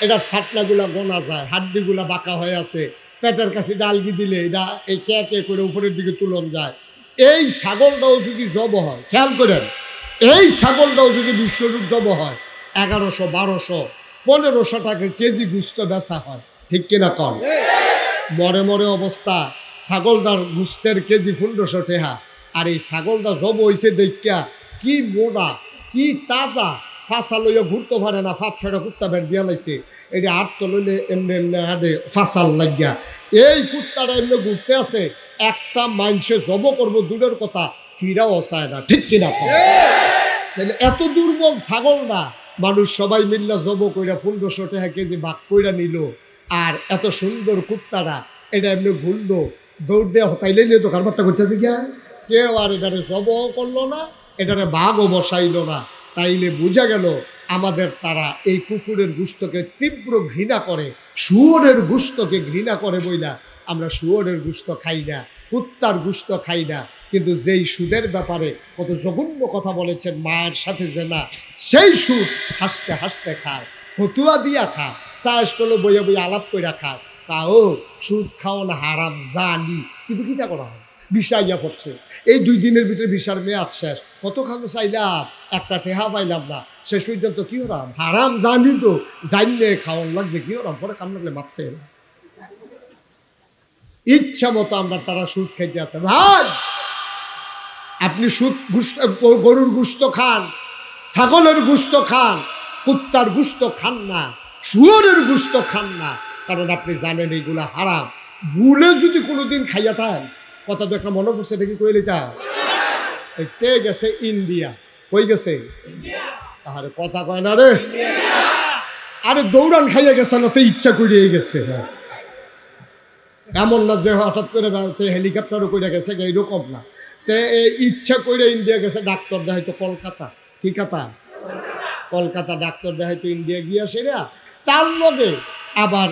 Speaker 1: এটার ছাটনাগুলা গোনা যায়, হাড্ডিগুলা বাঁকা হয়ে আছে, পেটের কাছে ডালগি দিলে এটা এই কে কে করে উপরের দিকে তুলন যায়। এই ছাগলটাও যদি জব হয়, খেয়াল করেন, এই ছাগলটাও যদি বিশ্বরূপ জব হয় 1100, 1200, 1500 টাকা কেজি গোশত বেচা হয়, ঠিক কিনা কন? মরে মরে অবস্থা, ছাগলটার গোশতের কেজি 1500 টাকা। আর এই ছাগলটা জব হয়েছে দেখা কি মোটা, কি তাজা, ফাঁসা লইয়া ঘুরতে পারে না, 5-6টা কুত্তা বের দিয়া লাইছে, এটা হাত তো লইলে এমনি এমনি হাতে ফাঁসাল লাগিয়া এই কুত্তাটা এমনি ঘুরতে আছে। একটা মানুষে জব করবো দূরের কথা, ফিরাও চায় না, ঠিক কিনা? এত দুর্বল ছাগল না, মানুষ সবাই মিল্লা জব কইরা 1500 টাকা কেজি ভাগ কইরা নিল। আর এত সুন্দর কুত্তাটা এটা এমনি ঘুরলো, দৌড় দিয়ে হতাইলে নিয়ে তো কারবারটা করতেছে গিয়া, কেউ আর এটারে জব করলো না, এটারে ভাগও বসাইল না। তাইলে বোঝা গেল আমাদের তারা এই কুকুরের গোশতকে তীব্র ঘৃণা করে, শুয়োরের গোশতকে ঘৃণা করে বইলা আমরা শুয়োরের গোশত খাই না, কুত্তার গোশত খাই না। কিন্তু যেই সুদের ব্যাপারে কত জঘন্য কথা বলেছেন, মায়ের সাথে যে না, সেই সুদ হাসতে হাসতে খায়, ফতুয়া দিয়া খায়, চাষ করলো বইয়া বইয়া আলাপ কইরা খায়, তাও সুদ খাওয়ান হারাম জানি, কিন্তু কিটা করা হয়, ভিসা ইয়া করছে। এই 2 দিনের ভিতরে ভিসার মেয়াদ শেষ, কত খানো চাইলাম, একটা টেহা পাইলাম না, শেষ পর্যন্ত কি হলাম, হারাম জানি তো জানলে খাওয়ান লাগছে, কি হলাম, পরে কাম লাগলে মাপছে। ইচ্ছা মতো আমরা তারা সুদ খাইতে আছে। ভাই আপনি সুদ গরুর গোশত খান, ছাগলের গোশত খান, কুত্তার গোশত খান না, শুয়োরের গোশত খান না, কারণ আপনি জানেন এইগুলা হারাম। ভুলে যদি কোনোদিন খাইয়া থাকেন, কথা তো একটা মনে পড়ছে, দেখি কইলে তা কে গেছে ইন্ডিয়া, কই গেছে, তাহলে কথা কয় না রে, আরে দৌড়ান খাইয়া গেছে না, তো ইচ্ছা করিয়ে গেছে। এমন না যে হঠাৎ করে হেলিকপ্টারও করে গেছে, এইরকম না, তে ইচ্ছা করে ইন্ডিয়া গেছে। ডাক্তার দেখাইতো কলকাতা, ঠিক আছে, কলকাতা ডাক্তার দেখাইতো ইন্ডিয়া গিয়া সেরা, তার লগে আবার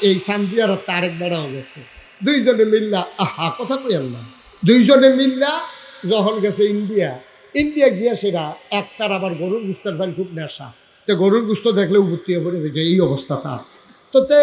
Speaker 1: এই সান্দিয়ার তারেক বেড়াও গেছে, দুইজনে মিল্লা, আহা কথা কইয়াল না, দুইজনে মিল্লা যখন গেছে ইন্ডিয়া গিয়া সেরা, একটার আবার গরুর গোশতের ভাই খুব নেশা, তো গরুর গোশত দেখলে উপত্রিয়া পড়ে দেখে এই অবস্থা তার। তো তে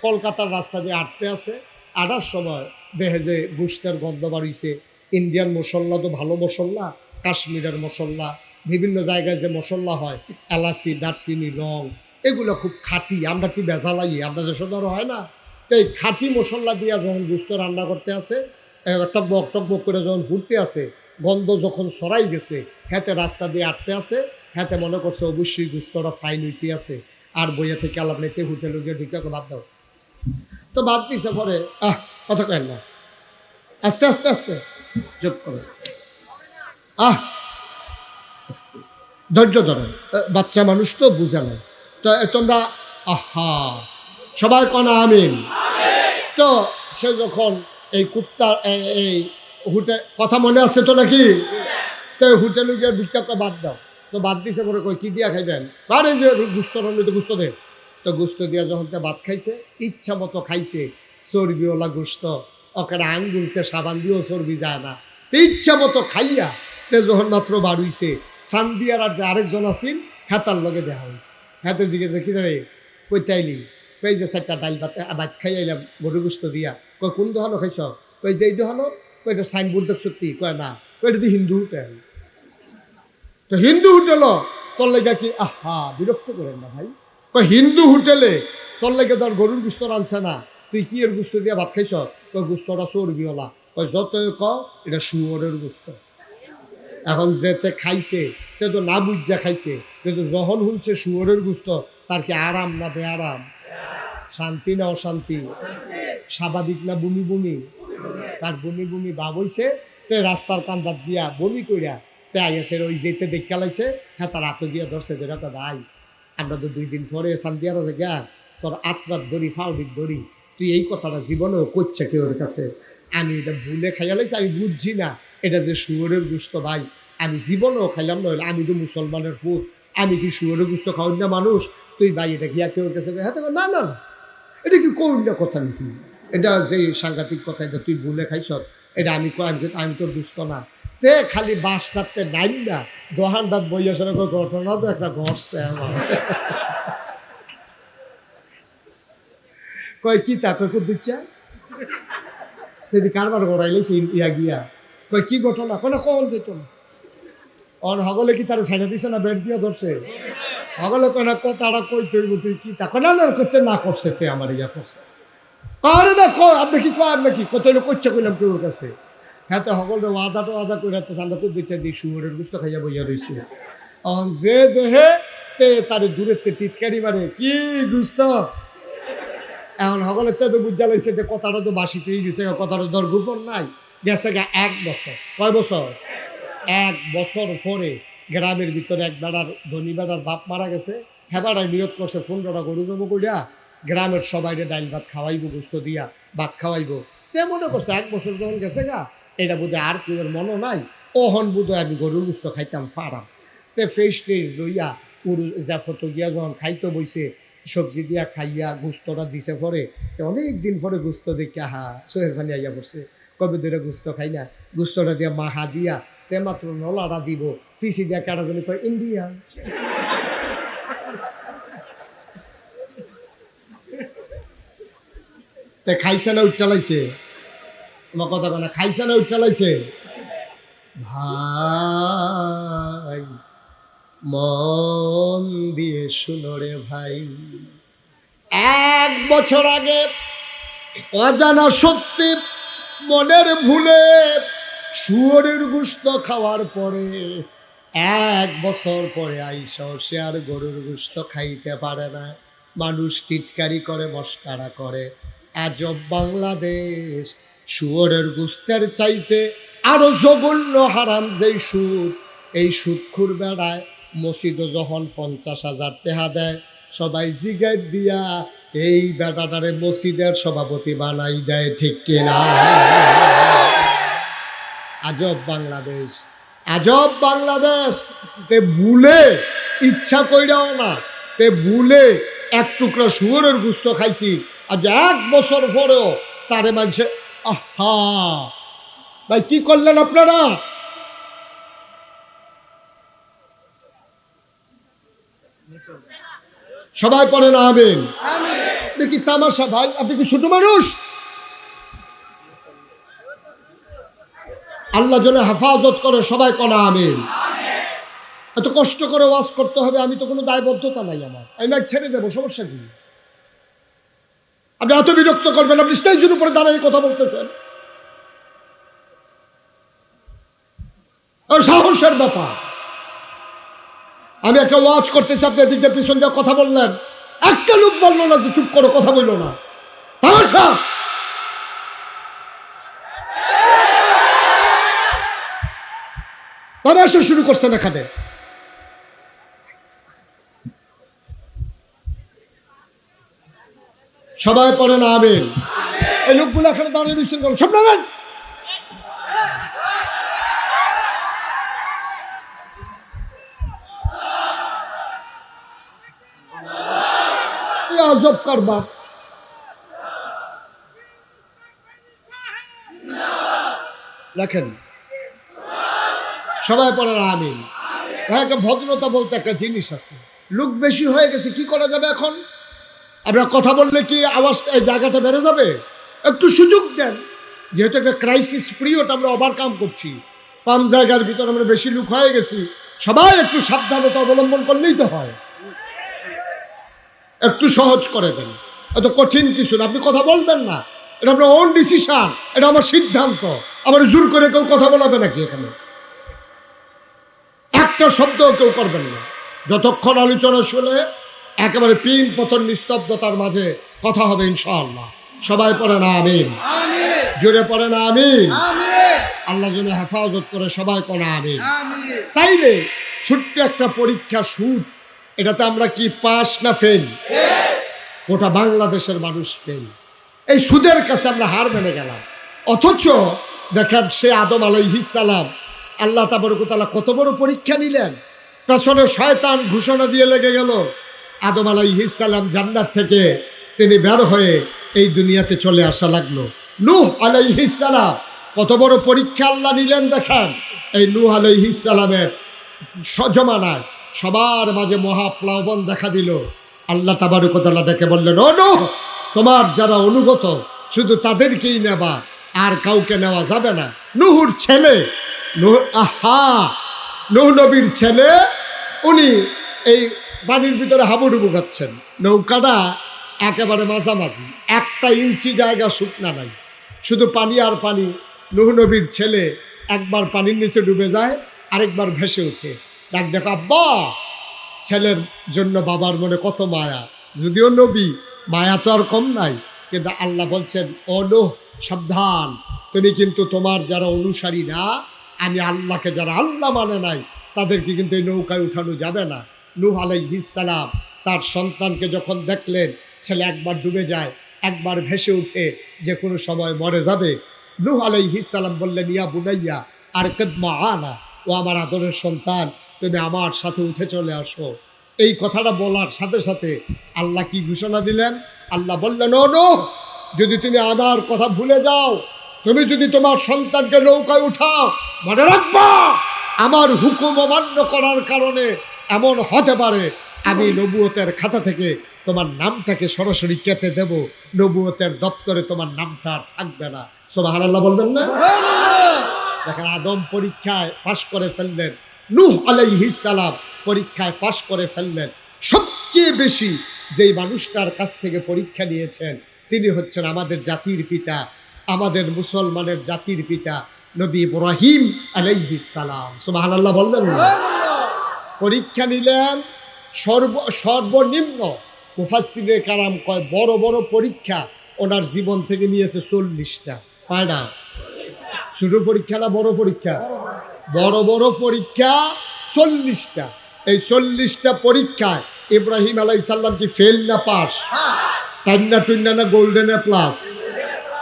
Speaker 1: কলকাতার রাস্তা দিয়ে আটতে আছে, আটার সময় দেখে যে গোশতের গন্ধ বাড়িছে। ইন্ডিয়ান মশলা তো ভালো মশলা, কাশ্মীরের মশলা, বিভিন্ন জায়গায় যে মশলা হয়, এলাচি, দারচিনি, লং, এগুলো খুব খাঁটি, আমরা কি বেজালাই, আমরা যে সদর হয় না, তো এই খাঁটি মশলা দিয়া যখন গোশত রান্না করতে আছে, টকবক টকবক করে যখন ঘুরতে আছে, গন্ধ যখন ছড়াই গেছে, হাতে রাস্তা দিয়ে আটতে আছে, হাতে মনে করছে অবশ্যই গোশতটা ফাইন হইতে আছে, আর বইয়া থেকে আলাপ নিতে হোটেলে গিয়ে ঢুকে বাদ দাও, তো বাদ দিছে। পরে কথা কেন না, আস্তে আস্তে আস্তে চুপ করে, ধৈর্য ধরেন, বাচ্চা মানুষ তো বুঝে নাই, তো তোমরা আহা সবাই কনা আমিন। তো সে যখন এই কুত্তা এই হোটেল, কথা মনে আছে তো নাকি, তো হোটেলে গিয়ে ঢুকতে বাদ দাও, তো বাদ দিছে। পরে কই কি দিয়া খাইবেন, আরে যে গুস্ত রান্না তো গুস্ত দে, তো গুস্ত দিয়া যখন তে ভাত খাইছে, ইচ্ছা মতো খাইছে, চর্বিওয়ালা গুস্ত, ওখানে আঙ্গুলতে সাবান দিয়েও চর্বি যায় না, ইচ্ছা মতো খাইয়া তে যখন মাত্র বাড়ুইছে, সান্দিয়ার আর যে আরেকজন আছেন হেতার লগে দেখা হয়েছে, হাতে জিজ্ঞেস কি রে কইতে আইলি? কই যে 4টা ডাল ভাত খাই আইলাম গরু গোস্ত দিয়া। কই কোন দোকানও খাইছ? কই যে এই দোকানও। কই এটা সাইনবোর্ড দেখ সত্যি? কয় না। কই এটা তো হিন্দু হোটেল। তো হিন্দু হোটেল তোর লেগা কি? আহা বিরক্ত করেন না ভাই। কই হিন্দু হোটেলে তোর লেগে তোর গরুর গুস্ত রানছে না, তুই কি এর গুস্ত দিয়া ভাত খাইছ? কই গুস্তটা চর্বিওয়ালা। কই যতই ক এটা শুয়োরের গুস্ত। এখন যেতে খাইছে সে তো না বুঝা খাইছে, কিন্তু যখন শুনছে শুয়োরের গুস্ত তার কি আরাম না বেআরাম? শান্তি না অশান্তি? স্বাভাবিক না বমি বমি? তার বমি বমি ভাব হইছে। তে রাস্তার কান্দার দিয়া বমি কইরা তে আইসের ওই যেতে দেখে লাইছে। হ্যাঁ তার হাতে দিয়া ধরছে যে রাখা ভাই আমরা তো 2 দিন পরে শান্তিয়ার গা তোর আত্রাত ধরি ফাউডির ধরি, তুই এই কথাটা জীবনেও করছে কেউ ওর কাছে? আমি এটা ভুলে খাইয়া লাইছি, আমি বুঝছি না এটা যে শুয়োরের গুস্ত ভাই। আমি জীবনেও খাইলাম না, আমি তো মুসলমানের ফুট, আমি কি শুয়োরের গুস্ত খাওয়াই না মানুষ? তুই ভাই এটা গিয়া কেউ কাছে হ্যাঁ না না না, এটা কি করুন না কথা নাকি? এটা যে সাংঘাতিক কথা, এটা তুই ভুলে খাইছ, এটা আমি আমি তোর দুস্থ না। তে খালি বাস কাটতে নাইম না দোহান দাঁত বইয়া সেরকম ঘটনা তো একটা ঘটছে আমার। কয় কি তা কয় দিচ্ছা যদি কারবার গড়াইলেছে ইয়া গিয়া। কয় কি ঘটনা? কোনো কল যেত না। অন হগলে কি তার ছাইড়া দিছে না বেড দিয়া ধরছে? হগলে কয় না কথাটা কই তৈব তুই কি তা না না করতে না করছে তে আমার ইয়া করছে। আরে না কয় আপনি কি কয় নাকি কত করছে কইলাম কেউ কাছে। হ্যাঁ তো সকলটা আদা করে আমরা তো দুইটা দিই শুয়োরের গুস্ত খাইয়া বইয়া রয়েছে। যে দেহে তে তার দূরের তে টিটকারি মারে কি গুস্ত। এখন সকলের তো বুঝা লাগছে যে কথাটা তো বাসি পেয়ে গেছে, কথাটা ধর গোপন নাই। গেছে গা 1 বছর। কয় বছর? 1 বছর পরে গ্রামের ভিতরে এক বেড়ার ধনী বেড়ার বাপ মারা গেছে। হ্যাঁ বেড়ায় নিয়ত করছে 15টা গরু জমো করিয়া গ্রামের সবাই ডাইল ভাত খাওয়াইবো, গুস্ত দিয়া ভাত খাওয়াইবো। তে মনে করছে 1 বছর যখন গেছে গা এটা বোধহয় আর কেউ মনে নাই, ওহন বোধহয় আমি গরুর গুস্ত খাইতাম পারাম। তে ফেস টেস লইয়া পুরো জাফত গিয়া যখন খাইতে বইছে সবজি দিয়া খাইয়া গুস্তটা দিছে পরে অনেক দিন পরে গুস্ত দেখে হা চোহের পানি আইয়া পড়ছে। কবে ধরে গুস্ত খাই না, গুস্তটা দিয়া মাহা দিয়া তে মাত্র নলাটা দিব ফিসি দিয়া কাটা জানি কয় ইন্ডিয়া। তে খাইছে না উঠটালাইছে? আমার কথা কয় না, খাইছে না উঠটালাইছে? ভাই মন দিয়ে শুনো রে ভাই, 1 বছর আগে অজানা সত্যি মনের ভুলে শুয়োরের গুস্ত খাওয়ার পরে 1 বছর পরে আইসা সে আর গরুর গুস্ত খাইতে পারে না। মানুষ টিটকারি করে মস্কারা করে। আজব বাংলাদেশ, শুয়োরের গুস্তের চাইতে আরো জঘন্য হারাম যেই সুদ, এই সুদখুর বেড়ায় মসজিদে যখন 50,000 টাকা দেয় সবাই জিগার দিয়া এই বেটাটারে মসজিদের সভাপতি বানাই দেয়, ঠিক কিনা? আজব বাংলাদেশ, আজব বাংলাদেশ। তে ভুলে ইচ্ছা কইরাও না, তে ভুলে 1 টুকরা শুয়োরের গুস্ত খাইছি আজ 1 বছর পরেও তারে মানছে আহা ভাই কি করলেন আপনারা? সবাই পড়েন আমিন। দেখি তামাশা ভাই, আপনি কি ছোট মানুষ? আল্লাহ যেন হেফাজত করে, সবাই কনা আমিন। এত কষ্ট করে ওয়াজ করতে হবে, আমি তো কোনো দায়বদ্ধতা নাই আমার, আমি মাইক ছেড়ে দেবো, সমস্যা কি? আপনি এত বিরক্ত করবেন, আপনি স্টেজের উপরে দাঁড়িয়ে কথা বলতেছেন, সাহসের ব্যাপার। আমি একটা ওয়াজ করতেছি, আপনি এদিক দিয়ে পিছন দিয়ে কথা বললেন, একটা লোক বললো না যে চুপ করো, কথা বললো না। তামাশা তামাশা শুরু করছেন এখানে। সবাই পড়ে না আমিন। এই লোকগুলো এখানে দাঁড়িয়ে রয়েছেন সব নামেন। আজব কারবার। রাখেন, সবাই পড়ে না আমিন। একটা ভদ্রতা বলতে একটা জিনিস আছে, লোক বেশি হয়ে গেছে, কি করা যাবে এখন? আমরা কথা বললে কি আওয়াজ এই জায়গাটা বেড়ে যাবে? একটু সুযোগ দেন, যেহেতু একটা ক্রাইসিস পিরিয়ড আমরা ওভারকাম করছি, কম জায়গার ভিতরে আমরা বেশি লোক হয়ে গেছি, সবাই একটু সাবধানতা অবলম্বন করলেই তো হয়। একটু সহজ করে দেন, এত কঠিন কিছু না। আপনি কথা বলবেন না, এটা আপনার ওন ডিসিশন, এটা আমার সিদ্ধান্ত। আমার জোর করে কেউ কথা বলাবে নাকি? এখানে একটা শব্দ কেউ করবেন না। যতক্ষণ আলোচনা শুনে একেবারে পিন পতন নিস্তব্ধতার মাঝে কথা হবে ইনশাআল্লাহ। সবাই পড়ে না আমিন, জোরে পড়ে না আমিন। আল্লাহ যেন হেফাজত করে, সবাই পড়ে আমিন। তাইলে ছোট্ট একটা পরীক্ষা সুদ, এটাতে আমরা কি পাস না ফেল? গোটা বাংলাদেশের মানুষ ফেল। এই সুদের কাছে আমরা হার মেনে গেলাম। অথচ দেখেন সে আদম আলাইহিস সালাম, আল্লাহ তাবারক ওয়া তাআলা কত বড় পরীক্ষা নিলেন। পেছনে শয়তান ঘোষণা দিয়ে লেগে গেল। আদম আলাইহিস সালাম জান্নাত থেকে তিনি বের হয়ে এই দুনিয়াতে চলে আসা লাগলো। নূহ আলাইহিস সালাম কত বড় পরীক্ষা আল্লাহ নিলেন দেখেন। এই নূহ আলাইহিস সালামের জমানায় সবার মাঝে মহাপ্লাবন দেখা দিল। আল্লাহ তাবারক ওয়া তাআলা ডেকে বললেন, ও নূহ, তোমার যারা অনুগত শুধু তাদেরকেই নেবা, আর কাউকে নেওয়া যাবে না। নূহুর ছেলে নূহ নবীর ছেলে, উনি এই পানির ভিতরে হাবুডুবু খাচ্ছেন। নৌকাটা একেবারে মাঝামাঝি, 1 ইঞ্চি জায়গা শুকনা নাই, শুধু পানি আর পানি। নূহ নবীর ছেলে একবার পানির নিচে ডুবে যায়, আরেকবার ভেসে ওঠে। দেখো আব্বা, ছেলের জন্য বাবার মনে কত মায়া। যদিও নবী, মায়া তো আর কম নাই। কিন্তু আল্লাহ বলছেন, ও নূহ, সাবধান, তুমি কিন্তু তোমার যারা অনুসারী না, আমি আল্লাহকে যারা আল্লাহ মানে নাই, তাদেরকে কিন্তু এই নৌকায় উঠানো যাবে না। নূহ আলাইহিস সালাম তার সন্তানকে যখন দেখলেন ছেলে একবার ডুবে যায়, একবার ভেসে উঠে, যে কোনো সময় মরে যাবে, নূহ আলাইহিস সালাম বললেন, ইয়া বুনাইয়া আরকাব মাআনা, ও আমার আদরের সন্তান, তুমি আমার সাথে উঠে চলে আসো। এই কথাটা বলার সাথে সাথে আল্লাহ কি ঘোষণা দিলেন? আল্লাহ বললেন, ও নূহ, যদি তুমি আমার কথা ভুলে যাও, তুমি যদি তোমার সন্তানকে নৌকায় উঠাও, মনে রাখবা আমার হুকুম অমান্য করার কারণে এমন হতে পারে আমি নবুয়তের খাতা থেকে তোমার নামটাকে সরাসরি কেটে দেব, নবুয়তের দপ্তরে তোমার নামটা আর থাকবে না। সুবহানাল্লাহ বলবেন না? দেখেন, আদম পরীক্ষায় পাশ করে ফেললেন, নূহ আলাইহিস সালাম পরীক্ষায় পাশ করে ফেললেন। সবচেয়ে বেশি যেই মানুষটার কাছ থেকে পরীক্ষা নিয়েছেন তিনি হচ্ছেন আমাদের জাতির পিতা, আমাদের মুসলমানের জাতির পিতা, নবী ইব্রাহিম আলাইহিস সালাম। সুবহানাল্লাহ বলবেন না? পরীক্ষা নিলেন সর্বনিম্ন মুফাসসিরে কারাম কয় বড় বড় পরীক্ষা ওনার জীবন থেকে নিয়েছে 40টা। কয়টা? ছোট পরীক্ষা না বড় পরীক্ষা? বড় বড় পরীক্ষা 40টা। এই 40টা পরীক্ষায় ইব্রাহিম আলাইহিস সালাম কি ফেল না পাস? টান্না টুন্না না গোল্ডেন এ প্লাস?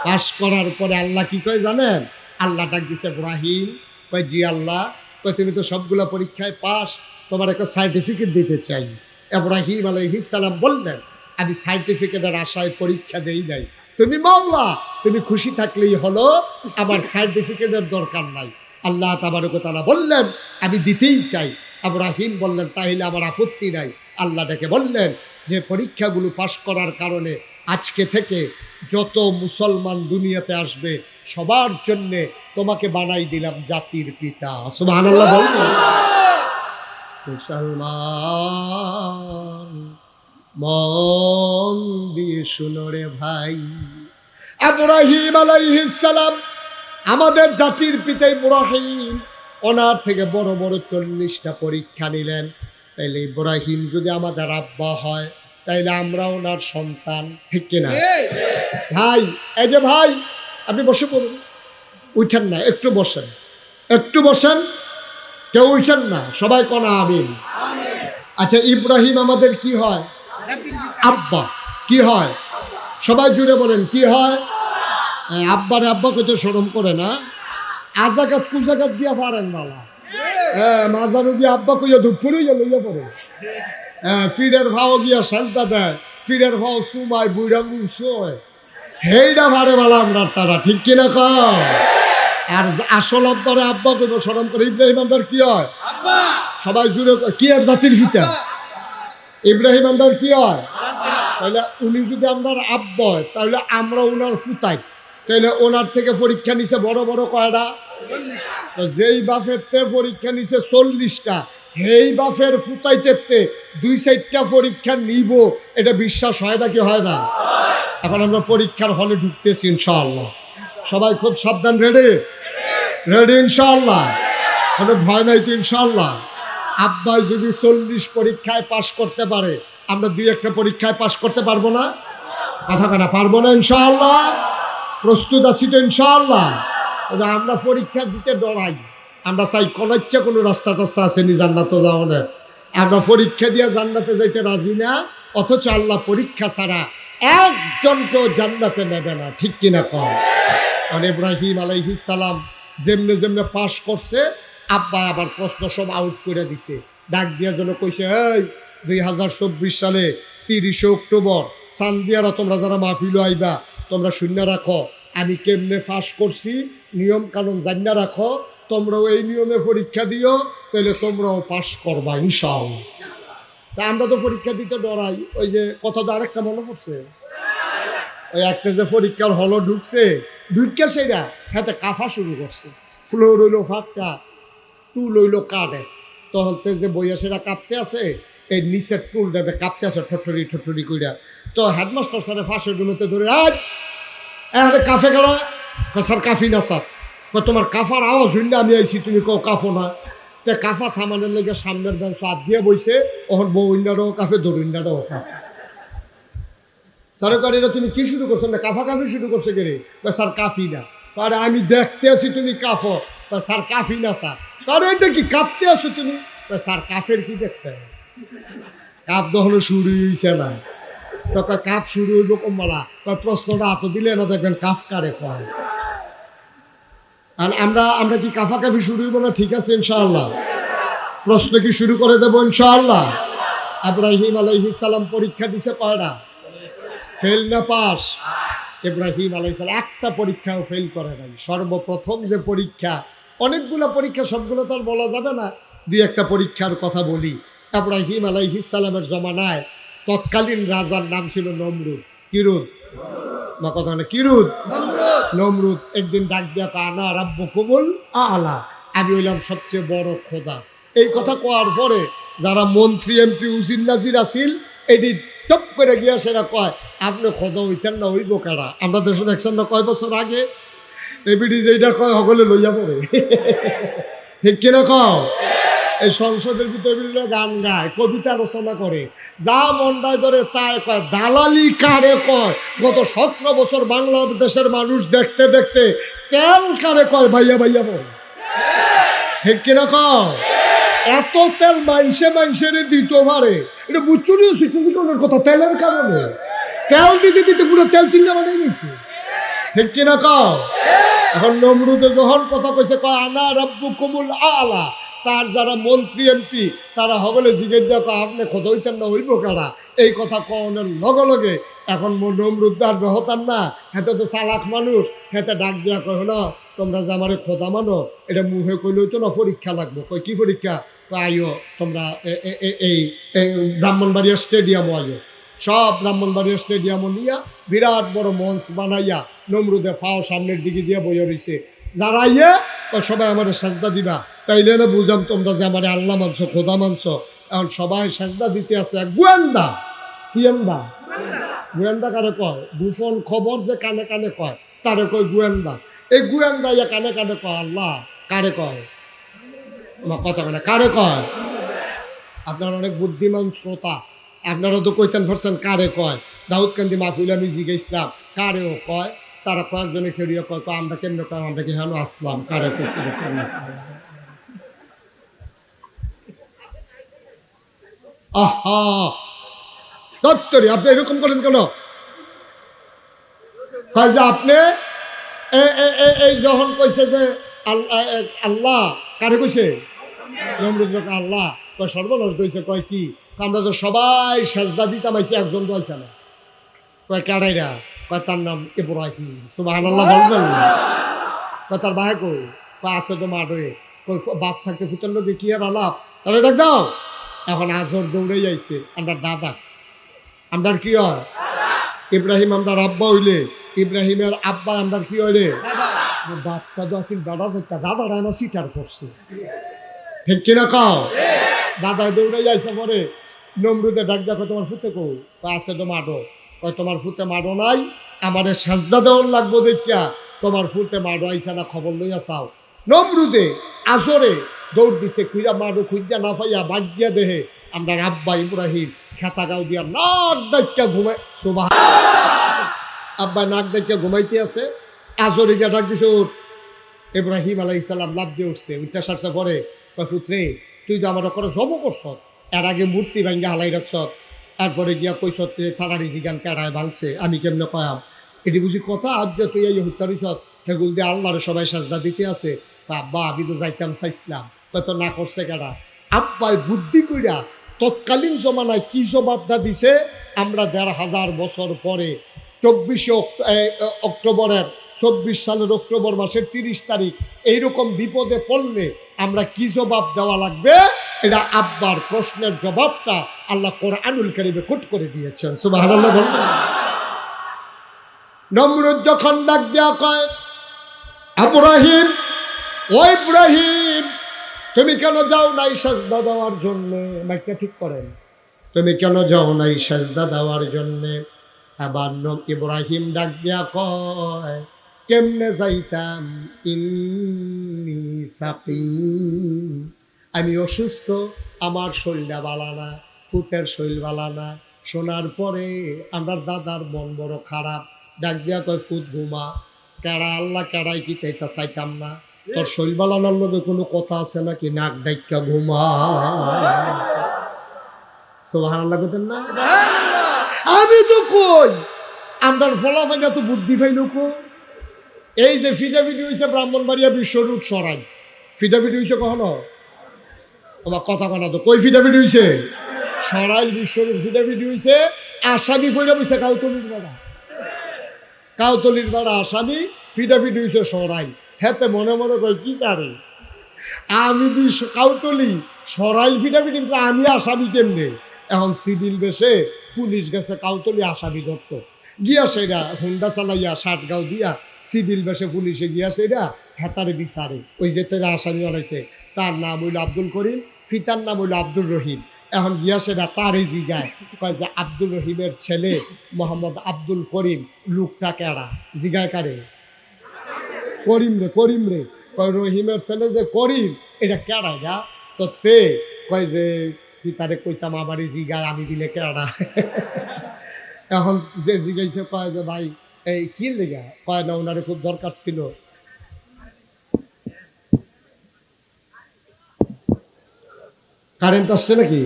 Speaker 1: পাস করার পরে আল্লাহ কি কয় জানেন? আল্লাহ ডাক দিছে ইব্রাহিম, কয় জি আল্লাহ, কয় তুমি তো সবগুলা পরীক্ষায় পাস, তোমার একটা সার্টিফিকেট দিতে চাই। ইব্রাহিম আলাইহিস সালাম বললেন, আমি সার্টিফিকেটের আশায় পরীক্ষা দেই নাই, তুমি মাওলা, তুমি খুশি থাকলেই হলো, আমার সার্টিফিকেটের দরকার নাই। আল্লাহ তাবারক ওয়া তাআলা বললেন, আমি দিতেই চাই। ইব্রাহিম বললেন, তাহলে আমার আপত্তি নাই। আল্লাহ ডেকে বললেন যে পরীক্ষাগুলো পাশ করার কারণে আজকে থেকে যত মুসলমান দুনিয়াতে আসবে সবার জন্য তোমাকে বানাই দিলাম জাতির পিতা। সুবহানাল্লাহ বলবেন? মুসলমান মন দিয়ে শুনো রে ভাই, ইব্রাহিম আলাইহিস সালাম আমাদের জাতির পিতা ইব্রাহিম, ওনার থেকে বড় বড় 40টা পরীক্ষা নিলেন। তাইলে ইব্রাহিম যদি আমাদের আব্বা হয়, তাইলে আমরা ওনার সন্তান, ঠিক কিনা ভাই? এই যে ভাই, আপনি বসে পড়ুন, উঠেন না, একটু বসেন, একটু বসেন, কেউ উঠেন না, সবাই কোন আমিন। আচ্ছা, ইব্রাহিম আমাদের কি হয়? আব্বা। কি হয়? সবাই জুড়ে বলেন, কি হয়? আব্বারে আব্বা কত শরম করে না? আজাকাত কুজাকাত দিয়া পারেন বাবা, মাজারু দিয়ে আব্বা কইয়া ধুপুরে লইয়া পড়ে, ফিরের ভাও গিয়া সাজদা দেয়, ফিরের ভাও সুমায় বুড়া মুসোয়, হেইডা ভারে বালা আমরা তারা, ঠিক কিনা কয়? আর আসল আব্বারে আব্বা কইব শরম করে। ইব্রাহিম আব্বার কি হয়? সবাই জুড়ে কি আর জাতির পিতা? ইব্রাহিম আমরার কি হয়? তাহলে উনি যদি আমরার আব্বা হয় তাহলে আমরা ওনার ফুতাই, তাহলে ওনার থেকে পরীক্ষা নিছে বড় বড় কয়টা? তো যেই বাফের পরীক্ষা নিছে 40টা, সেই বাফের ফুতাইতে 2-4টা পরীক্ষা নিব, এটা বিশ্বাস হয় না কি হয় না? এখন আমরা পরীক্ষার হলে ঢুকতেছি ইনশাআল্লাহ। সবাই খুব সাবধান, রেডি? রেডি ইনশাআল্লাহ? কোনো ভয় নাই তো ইনশাআল্লাহ? আব্বাই যদি 40 পরীক্ষায় পাশ করতে পারে, আমরা 2-1টা পরীক্ষায় পাশ করতে পারবো না? কথা কাটা পারবো না ইনশাআল্লাহ? প্রস্তুত আছি তো ইনশাআল্লাহ? আমরা পরীক্ষা দিতে ডরাই, আমরা চাই কোনো ইচ্ছা কোনো রাস্তা টাস্তা আসেনি জান্নাতে যাওয়ার। আমরা পরীক্ষা দিয়ে জান্নাতে যাইতে রাজি না, অথচ আল্লাহ পরীক্ষা ছাড়া একজনকেও জান্নাতে নেবে না, ঠিক কিনা কম? আর ইব্রাহিম আলাইহিস সালাম যেমনে যেমনে পাশ করছে, আব্বা আবার প্রশ্ন সব আউট করে দিছে। ডাক দিয়া যেন কইছে, এই 2024 সালে 30 অক্টোবর সান্দিয়ারা তোমরা যারা মাহফিল আইবা তোমরা শূন্য রাখো আমি কেমনে পাশ করছি, নিয়ম কানুন জানিয়ে রাখো, তোমরাও এই নিয়মে পরীক্ষা দিও, তাহলে তোমরাও পাশ করবা ইনশাআল্লাহ। তা আমরা তো পরীক্ষা দিতে ডরাই। ওই যে কথা তো আরেকটা মনে পড়ছে, ওই একটা যে পরীক্ষার হলো ঢুকছে সেটা হাতে কাফা শুরু করছে, ফ্লোর হইলো ফাঁকা, টুল হইলো কাঠে, তখন যে বইয়া সেটা কাঁপতে আছে, এই নিচের টুলটা কাঁপতে আছে ঠটরি ঠটরি কইরা। তো হেডমাস্টার স্যারের ফাঁসের গুলোতে ধরে, আজ আরে কাফে গেলা, স্যার কাফি না স্যার, তোমার কাফার আওয়াজ হইলে আমি আইছি, তুমি কও কাফো না। তে কাফা থামানোর লেগে সামনের বেঞ্চ হাত দিয়ে বইছে, ওখান বউইন্ডারও কাফে দরুইন্ডারও কাফে। স্যার কার এটা তুমি কি শুরু করছো? না কাফা কাফি শুরু করছো কে রে? স্যার কাফি না। আরে আমি দেখতে আছি তুমি কাফো। স্যার কাফি না স্যার। আরে এটা কি কাঁপতে আছো তুমি? স্যার কাফের কি দেখছেন? কাপ দখলে শুরু হয়েছে না, তো কাপ শুরু হইব কমলা, প্রশ্নটা এত দিলে না দেখবেন কাফ কারে কয়। আর আমরা কি কাফাকাফি শুরু হইব না? ঠিক আছে ইনশাআল্লাহ, প্রশ্ন কি শুরু করে দেবো ইনশাআল্লাহ? ইব্রাহিম আলাইহিস সালাম পরীক্ষা দিছে কয়টা? ফেল না পাস? ইব্রাহিম আলাইহিস সালাম একটা পরীক্ষাও ফেল করে নাই। সর্বপ্রথম যে পরীক্ষা, অনেকগুলো পরীক্ষা সবগুলো তো আর বলা যাবে না, 2-1টা পরীক্ষার কথা বলি। ইব্রাহিম আলাইহিস সালামের জমানায় তৎকালীন রাজার নাম ছিল নমরুদ। কিরুদ বা কথা না কিরুদ, নমরুদ একদিন ডাক দিয়া আনা রাব্বুকুমুল আ'লা, আমি হইলাম সবচেয়ে বড় খোদা। এই কথা কোয়ার পরে যারা মন্ত্রী এমপি উজির নাজির আসিল, এটি টপ করে গিয়া সেটা কয়, আপনি খোদা হইতেন না, হইব কারা? আমরা দেশে দেখছেন না কয় বছর আগে এবিডি যেটা কয় সকলে লইয়া পড়ে, ঠিক কিনা কও? এই সংসদের ভিতরে গান গায়, কবিতা রচনা করে, যা মন্ডায় ধরে তাই কয়। দালালি কারে কয়? গত 17 বছর বাংলাদেশের মানুষ দেখতে দেখতে তেল কারে কয় ভাইয়া ভাইয়া বলে, ঠিক কিনা কও? এত তেল মানুষের দিতে পারে, এটা বুঝছুনি শিক্ষকের কথা, তেলের কারণে তেল দিতে দিতে পুরো তেল তিনটা বানিয়ে নিচ্ছে, ঠিক কিনা কও? এখন নমরুদে যখন কথা কইছে কয় আনা রাব্বুকুমুল আ'লা, তার যারা মন্ত্রী এমপি তারা হগলে জিজ্ঞেস দেখো আপনি খোদা হইতেন না, হইব কারা? এই কথা কনের লগে লগে এখন নমরুদ্দার বেহতার না, হেতে তো চালাক মানুষ, হেতে ডাক দিয়া কয় না তোমরা যে আমার খোদা মানো, এটা মুখে কইলে হইতো না, পরীক্ষা লাগবে। কয় কি পরীক্ষা? আইও তোমরা এই ব্রাহ্মণবাড়িয়া স্টেডিয়ামও আইও। সব ব্রাহ্মণবাড়িয়া স্টেডিয়ামও নিয়া বিরাট বড় মঞ্চ বানাইয়া নমরুদে ফাও সামনের দিকে দিয়ে বইয়া রয়েছে, যারা ইয়ে সবাই আমার সাজদা দিবা, তাইলে না বুঝাম তোমরা যে আমার আল্লাহ মানছো, খোদা মানছো। এখন সবাই সাজদা দিতে আছে এক গোয়েন্দা। গোয়েন্দা গোয়েন্দা কারে কয়? গোপন খবর যে কানে কানে কয় তারে কয় গোয়েন্দা। এই গোয়েন্দা ইয়া কানে কানে কয় আল্লাহ, কারে কয়? আমার কথা কেন কারে কয়? আপনার অনেক বুদ্ধিমান শ্রোতা, আপনারা তো কইতেন পারছেন কারে কয়। দাউদকান্দি মাহফিল আমি জিজ্ঞাসলাম কারেও কয়, তারা কয়েকজনে খেলিয়ে কয় আমরা কেমনে কয়, আমরা কি হেন আসলাম কারে করতে। আহা দত্তরি আপনি এরকম করেন কেন? যে আপনি এই যখন কইছে যে আল্লাহ, কারে কইছে? আল্লাহ কয় সর্বনাশ দইছে। কয় কি? আমরা তো সবাই সাজদা দিতাম, আইছি একজন তো আইছে না। কয় কারাইরা? কয় তার নাম ইব্রাহিম। সুবহানাল্লাহ বলবেন না? কয় তার ভাই কই? কয় আছে তো মাঠে। কই বাপ থাকতে ফুটার লোকে কি আর আলাপ? তাহলে ডাক দাও। এখন আজর দৌড়াই আইছে আমরা দাদা, আমরা কি হয় ইব্রাহিম আমরা আব্বা হইলে ইব্রাহিমের আব্বা আমরা কি হইলে বাপটা তো আসিল দাদা যেটা দাদা রায়না সিটার করছে, ঠিক কিনা কাও? দাদা দৌড়াই আইসে পরে নমরুদে ডাক দেখো তোমার ফুতে কো আছে তো মাডো, কয় তোমার ফুতে মাডো নাই, আমাদের সাজদা দেওয়ার লাগবো দেখিয়া তোমার ফুতে মাডো আইসা না খবর লইয়া চাও। নমরুদে আজরে দৌড় দিছে, খুঁজা মাডো খুঁজা না পাইয়া বাদ দিয়া দেহে আমরা আব্বা ইব্রাহিম খেতা গাও দিয়া নাক ডাক্কা ঘুমাই, সুবাহ আব্বা নাক ডাক্কা ঘুমাইতে আছে। আজরে গিয়া ডাক দিছে ওর, ইব্রাহিম আলাইহিস সালাম লাভ দিয়ে উঠছে, উঠতে সারছে পরে কয় পুত্রে তুই তো আমার করে জব করছ, এর আগে মূর্তি ভাঙ্গা হালাই রাখছ, তারপরে গিয়া কইস তাড়াড়ি জিগান কেড়ায় ভাঙছে, আমি কেমনে কয়াম? এটি বুঝি কথা আজ যে তুই এই হত্যা দিস সেগুল দিয়ে আল্লাহরে সবাই সাজদা দিতে আছে। আব্বা আমি তো যাইতাম চাইছিলাম, হয়তো না করছে কেডা? আব্বাই বুদ্ধি কইরা তৎকালীন জমানায় কি জবাবটা দিছে, আমরা ১,৫০০ বছর পরে ২৪শে অক্টোবরের ২৪ সালের অক্টোবর মাসের ৩০ তারিখ এইরকম বিপদে পড়লে আমরা কি জবাব দেওয়া লাগবে, এটা আব্বার প্রশ্নের জবাবটা আল্লাহ কোরআনুল কারীমে কোট করে দিয়েছেন। সুবহানাল্লাহ বলবেন। নমরুদ যখন ডাক দেয়া কয় ইব্রাহিম, ও ইব্রাহিম তুমি কেন যাও নাই সাজদা দেওয়ার জন্য? মাইকটা ঠিক করেন, তুমি কেন যাও নাই সাজদা দেওয়ার জন্য? আবার ইব্রাহিম ডাক দেয়া কয় কেমনে যাইতাম, ইন্নী সাকিম, আমি অসুস্থ, আমার শরীরটা বালানা, ফুতের শরীর বালানা। শোনার পরে আমার দাদার মন বড় খারাপ, ডাক দিয়া কয় ফুত ঘুমা, কেড়া আল্লাহ কেড়াই কি তাইতা চাইতাম না, তোর শরীর বালানোর মধ্যে কোনো কথা আছে নাকি, নাক ডাইকা ঘুমা। সুবহানাল্লাহ কইতেন না? আমি তো কই আমরার ফলাফল তো বুদ্ধি পাইল কো। এই যে ফিডাফিডি হয়েছে ব্রাহ্মণবাড়িয়া বিশ্বরূপ সরাই, ফিডাফিডি হয়েছে কখনো? আমার কথা কনা তো কই ফিডাফিডি হয়েছে? সরাইল বিশ্বরূপ ফিডাফিডি হয়েছে। আসামি ফইরা বইছে কাউতলির বেড়া, কাউতলির বেড়া আসামি, ফিডাফিডি হয়েছে সরাইল। হেতে মনে মনে কয় কি কারে আমি দুই কাউতলি সরাইল ফিডাফিডি, আমি আসামি কেমনে? এখন সিভিল বেশে পুলিশ গেছে কাউতলি আসামি ধরতো, গিয়া সেটা হুন্ডা চালাইয়া ৬০ গাঁও দিয়া সিভিল বেশে পুলিশে গিয়া সেটা হেতারে বিচারে। ওই যে তারা আসামি বানাইছে তার নাম হইল আব্দুল করিম, ফিতার নাম হইল আব্দুল রহিম। এখন গিয়া সেটা তারই জিগায় কয় যে আব্দুল রহিমের ছেলে মোহাম্মদ আব্দুল করিম লোকটা কেডা? জিগায় কারে? করিম রে, করিম রে। কয় রহিমের ছেলে যে করিম এটা কেডা গা? তো তে কয় যে পিতারে কইতাম আমারই জিগায়, আমি দিলে কেডা? এখন যে জিগাইছে কয় যে ভাই এই কি লেগা? কয় না ওনারে খুব দরকার ছিল। কারেন্ট আসছে নাকি?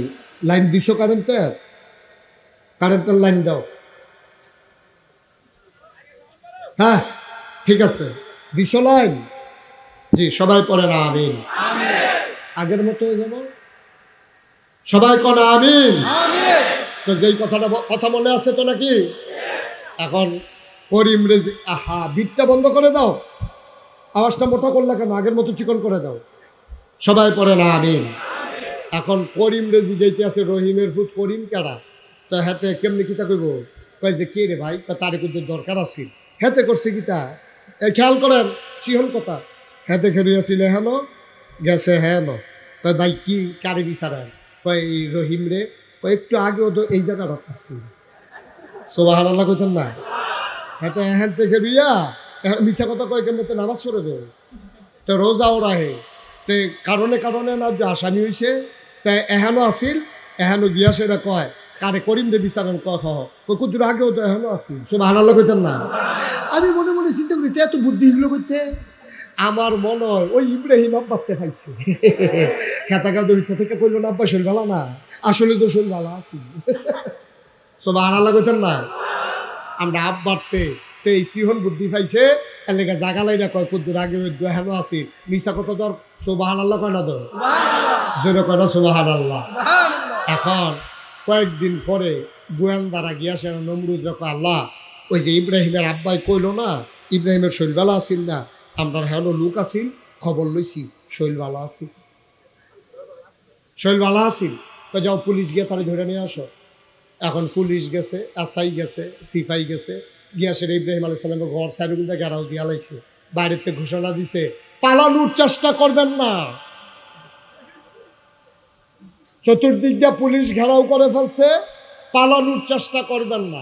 Speaker 1: লাইন দিছো কারেন্টের? কারেন্টের লাইন দাও। হ্যাঁ ঠিক আছে, দিছো লাইন? জি সবাই পড়ে না আমিন। আগের মতো হয়ে যাবো, সবাই কনা আমিন। তো যেই কথা মনে আছে তো নাকি? এখন করিম রেজি, আহা বিটটা বন্ধ করে দাও, আওয়াজটা মোটা করলে কেন? আগের মতো চিকন করে দাও, সবাই পড়ে না আমিন। এখন করিম রেজি গাইতে আছে রহিমের ফুট করিম কেডা? তো হাতে কেমনি কিতা কইব? কয় যে কে রে ভাই? তারে কিন্তু দরকার আছিল, হেতে করছে কিতা? খেয়াল করেন সিহন কথা, হেতে খেয়ে আছিল হেন গেছে হেন। কয় ভাই কি কারে বিচারেন? কয় এই রহিম রে। কয় একটু আগেও তো এই জায়গাটা আসছি। সুবহানাল্লাহ কইতেন না? হেতে এহেন থেকে বিয়া মিশা কথা কয় কেমন? নামাজ পড়ে দেব, তো রোজাও রাহে, তে কারণে কারণে না যে আসামি হয়েছে, তাই এহেনও আসিল, এহেনও গিয়া সেটা কয় কারে করিম রে বিচারেন? কুদুর আগেও তো এহেনও আসিল। সুবহানাল্লাহ কইতেন না? আমি মনে মনে চিন্তা করি এত বুদ্ধি হলো করতে। আমার মনে হয় ওই ইব্রাহিম আব্বাতে খাইছে, খেতা গাছ থেকে কইল না আব্বা শরীর ভালো না, আসলে তো শরীর ভালো আছি। সুবহানাল্লাহ কইতেন না? আমরা আব্বারতে এই সিহন বুদ্ধি পাইছে, এর লেগে জাগা লাইনা কয় কুদ্দুর আগে হেন আছি, মিশা কত দর। সুবহানাল্লাহ কয় না দর? জোরে কয় না সুবহানাল্লাহ? এখন কয়েকদিন পরে গোয়েন্দারা গিয়া সে নমরুদ কয় আল্লাহ ওই যে ইব্রাহিমের আব্বাই কইল না ইব্রাহিমের শরীর ভালো আসিল না, আমরা হেন লোক আসিল, খবর লইছি শরীর ভালো আসিল, শরীর ভালো আসিল। তো যাও পুলিশ গিয়ে তারা ধরে নিয়ে আসো। এখন পুলিশ গেছে, এসআই গেছে, সিপাই গেছে, গিয়া সেটা ইব্রাহিম আলাইহিস সালামের ঘর সাইডগুলো ঘেরাও দিয়া লাইছে, বাইরেতে ঘোষণা দিছে পালানোর চেষ্টা করবেন না। চতুর্দিক দিয়ে পুলিশ ঘেরাও করে ফেলছে, পালানোর চেষ্টা করবেন না।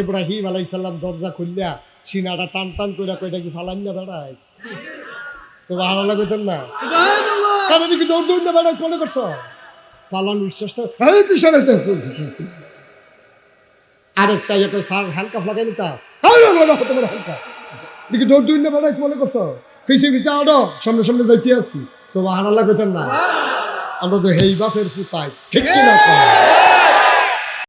Speaker 1: ইব্রাহিম আলাইহিস সালাম দরজা খুললিয়া সিনাটা টান টান করে কইটা কি ফালান না বেড়ায়? সুবহানাল্লাহ কইতেন না? কারণ কি দৌড় দৌড় না বেড়ায় মনে করছো? পালানোর চেষ্টা আরেকটা ইয়ে স্যার হালকা ফ্লাগাই নিতা হালকা দেখি দৌড় দৌড় না বেড়ায় মনে করছো? ফিসে ফিসে আড়ো সামনে সামনে যাইতে আছি। সুবহানাল্লাহ কইতেন না? আমরা তো হেই বাপের পুতাই, ঠিক কিনা?